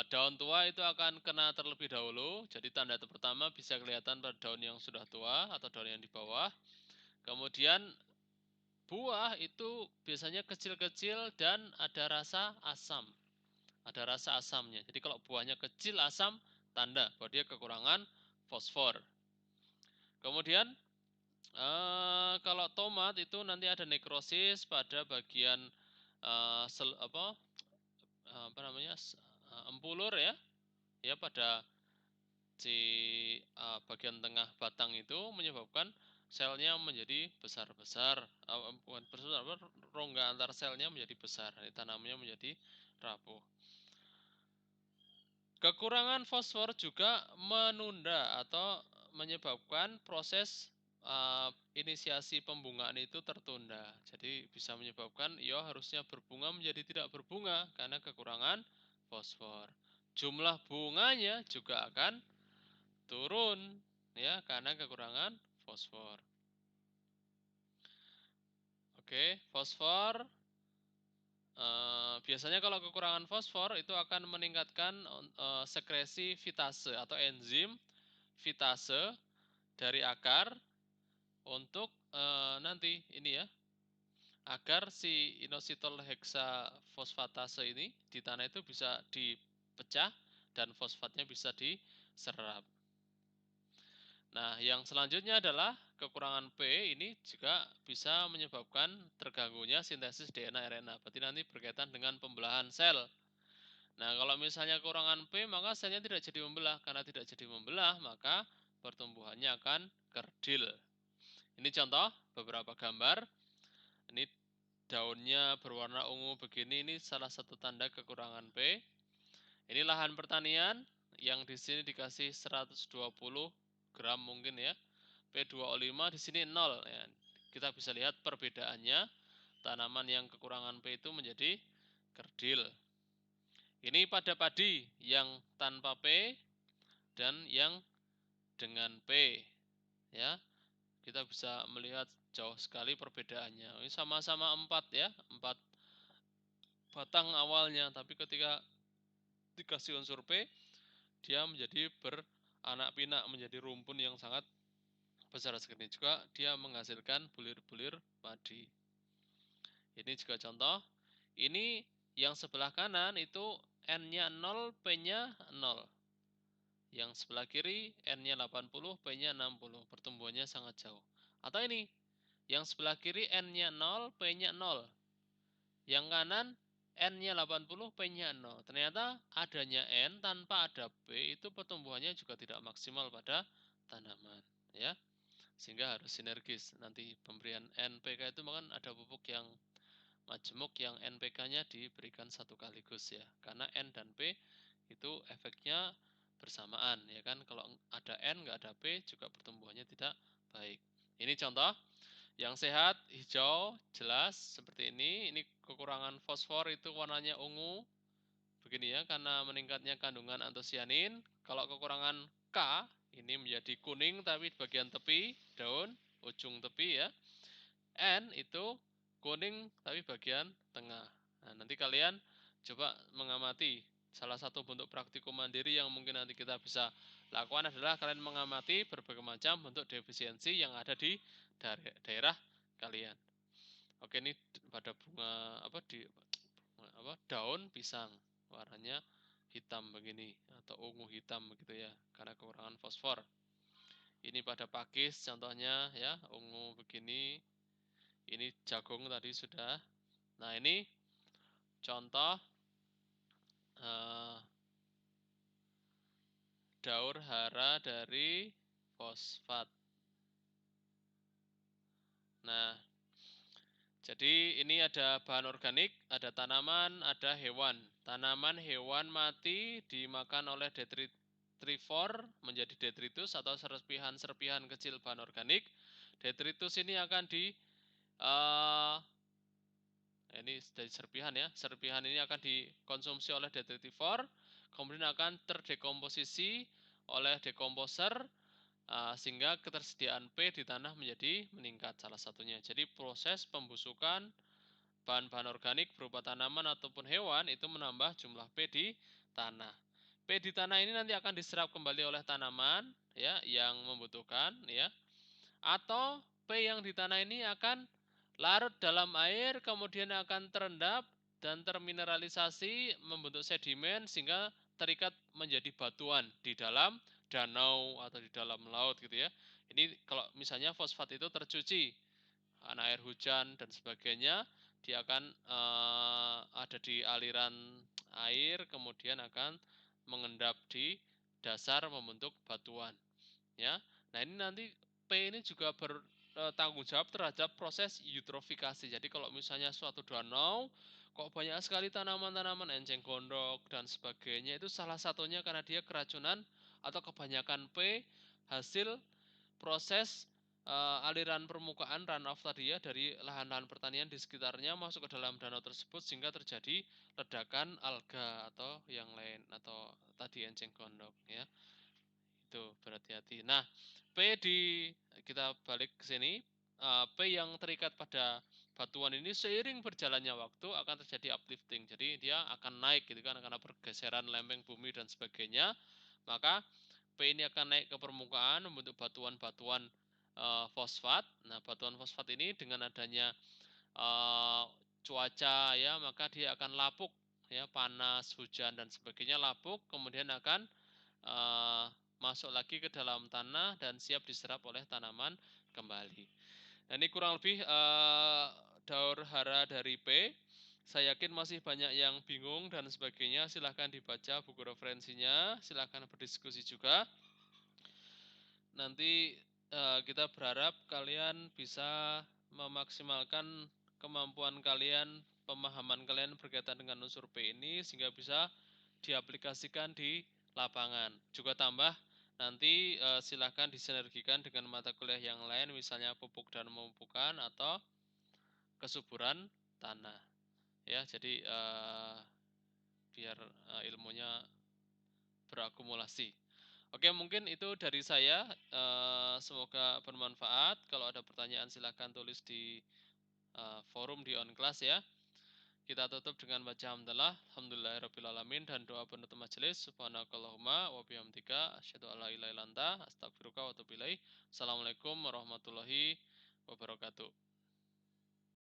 daun tua itu akan kena terlebih dahulu. Jadi tanda pertama bisa kelihatan pada daun yang sudah tua atau daun yang di bawah. Kemudian buah itu biasanya kecil-kecil dan ada rasa asam. Ada rasa asamnya. Jadi kalau buahnya kecil asam, tanda bahwa dia kekurangan fosfor. Kemudian kalau tomat itu nanti ada nekrosis pada bagian apa namanya empulur ya, ya pada si bagian tengah batang itu menyebabkan selnya menjadi besar-besar, bukan besar, rongga antar selnya menjadi besar, tanamannya menjadi rapuh. Kekurangan fosfor juga menunda atau menyebabkan proses inisiasi pembungaan itu tertunda. Jadi bisa menyebabkan ia harusnya berbunga menjadi tidak berbunga karena kekurangan fosfor. Jumlah bunganya juga akan turun ya karena kekurangan fosfor. Oke, fosfor biasanya kalau kekurangan fosfor itu akan meningkatkan sekresi fitase atau enzim fitase dari akar untuk nanti ini ya, agar si inositol heksafosfatase ini di tanah itu bisa dipecah dan fosfatnya bisa diserap. Nah, yang selanjutnya adalah kekurangan P ini juga bisa menyebabkan terganggunya sintesis DNA RNA. Berarti nanti berkaitan dengan pembelahan sel. Nah, kalau misalnya kekurangan P, maka selnya tidak jadi membelah. Karena tidak jadi membelah, maka pertumbuhannya akan kerdil. Ini contoh beberapa gambar. Ini daunnya berwarna ungu begini, ini salah satu tanda kekurangan P. Ini lahan pertanian yang di sini dikasih 120 gram mungkin ya. P2O5 di sini 0 ya. Kita bisa lihat perbedaannya. Tanaman yang kekurangan P itu menjadi kerdil. Ini pada padi yang tanpa P dan yang dengan P ya. Kita bisa melihat jauh sekali perbedaannya. Ini sama-sama 4 ya, 4 batang awalnya, tapi ketika dikasih unsur P, dia menjadi beranak pinak, menjadi rumpun yang sangat besar sekali. Juga dia menghasilkan bulir-bulir padi. Ini juga contoh. Ini yang sebelah kanan itu N-nya 0, P-nya 0. Yang sebelah kiri N-nya 80, P-nya 60. Pertumbuhannya sangat jauh. Atau ini, yang sebelah kiri N-nya 0, P-nya 0. Yang kanan N-nya 80, P-nya 0. Ternyata adanya N tanpa ada P itu pertumbuhannya juga tidak maksimal pada tanaman, ya. Sehingga harus sinergis. Nanti pemberian NPK itu kan ada pupuk yang majemuk yang NPK-nya diberikan satu kaligus ya. Karena N dan P itu efeknya bersamaan ya kan. Kalau ada N nggak ada P juga pertumbuhannya tidak baik. Ini contoh yang sehat hijau jelas seperti ini. Ini kekurangan fosfor itu warnanya ungu. Begini ya, karena meningkatnya kandungan antosianin. Kalau kekurangan K, ini menjadi kuning tapi bagian tepi, daun, ujung tepi ya. N itu kuning tapi bagian tengah. Nah, nanti kalian coba mengamati. Salah satu bentuk praktikum mandiri yang mungkin nanti kita bisa lakukan adalah kalian mengamati berbagai macam bentuk defisiensi yang ada di daerah kalian. Oke, ini pada bunga daun pisang warnanya hitam begini atau ungu hitam begitu ya karena kekurangan fosfor. Ini pada pakis contohnya ya ungu begini. Ini jagung tadi sudah. Nah ini contoh daur hara dari fosfat. Nah, jadi ini ada bahan organik, ada tanaman, ada hewan. Tanaman hewan mati dimakan oleh detritivor menjadi detritus atau serpihan-serpihan kecil bahan organik. Detritus ini akan ini dari serpihan ya. Serpihan ini akan dikonsumsi oleh detritivor, kemudian akan terdekomposisi oleh dekomposer sehingga ketersediaan P di tanah menjadi meningkat salah satunya. Jadi proses pembusukan bahan-bahan organik berupa tanaman ataupun hewan itu menambah jumlah P di tanah. P di tanah ini nanti akan diserap kembali oleh tanaman ya yang membutuhkan ya. Atau P yang di tanah ini akan larut dalam air kemudian akan terendap dan termineralisasi membentuk sedimen sehingga terikat menjadi batuan di dalam danau atau di dalam laut gitu ya. Ini kalau misalnya fosfat itu tercuci karena air hujan dan sebagainya, dia akan ada di aliran air kemudian akan mengendap di dasar membentuk batuan ya. Nah, ini nanti P ini juga bertanggung jawab terhadap proses eutrofikasi. Jadi kalau misalnya suatu danau kok banyak sekali tanaman-tanaman enceng gondok dan sebagainya itu salah satunya karena dia keracunan atau kebanyakan P hasil proses aliran permukaan runoff tadi ya dari lahan-lahan pertanian di sekitarnya masuk ke dalam danau tersebut sehingga terjadi ledakan alga atau yang lain atau tadi enceng gondok ya. Itu berhati-hati. Nah, kita balik ke sini. P yang terikat pada batuan ini seiring berjalannya waktu akan terjadi uplifting. Jadi dia akan naik gitu kan karena pergeseran lempeng bumi dan sebagainya. Maka P ini akan naik ke permukaan membentuk batuan-batuan fosfat. Nah, batuan fosfat ini dengan adanya cuaca ya, maka dia akan lapuk ya, panas, hujan dan sebagainya lapuk, kemudian akan masuk lagi ke dalam tanah dan siap diserap oleh tanaman kembali. Nah, ini kurang lebih daur hara dari P. Saya yakin masih banyak yang bingung dan sebagainya. Silahkan dibaca buku referensinya. Silahkan berdiskusi juga. Nanti kita berharap kalian bisa memaksimalkan kemampuan kalian, pemahaman kalian berkaitan dengan unsur P ini sehingga bisa diaplikasikan di lapangan. Juga tambah nanti silahkan disinergikan dengan mata kuliah yang lain misalnya pupuk dan pemupukan atau kesuburan tanah. Ya, jadi biar ilmunya berakumulasi. Oke, mungkin itu dari saya. Semoga bermanfaat. Kalau ada pertanyaan silahkan tulis di forum di OnClass ya. Kita tutup dengan baca hamdalah, alhamdulillahirrabbilalamin dan doa penutup majelis. Subhanakallahumma wa bihamdika asyhadu alla ilaha illa anta astaghfiruka wa atubu ilaik. Assalamualaikum warahmatullahi wabarakatuh.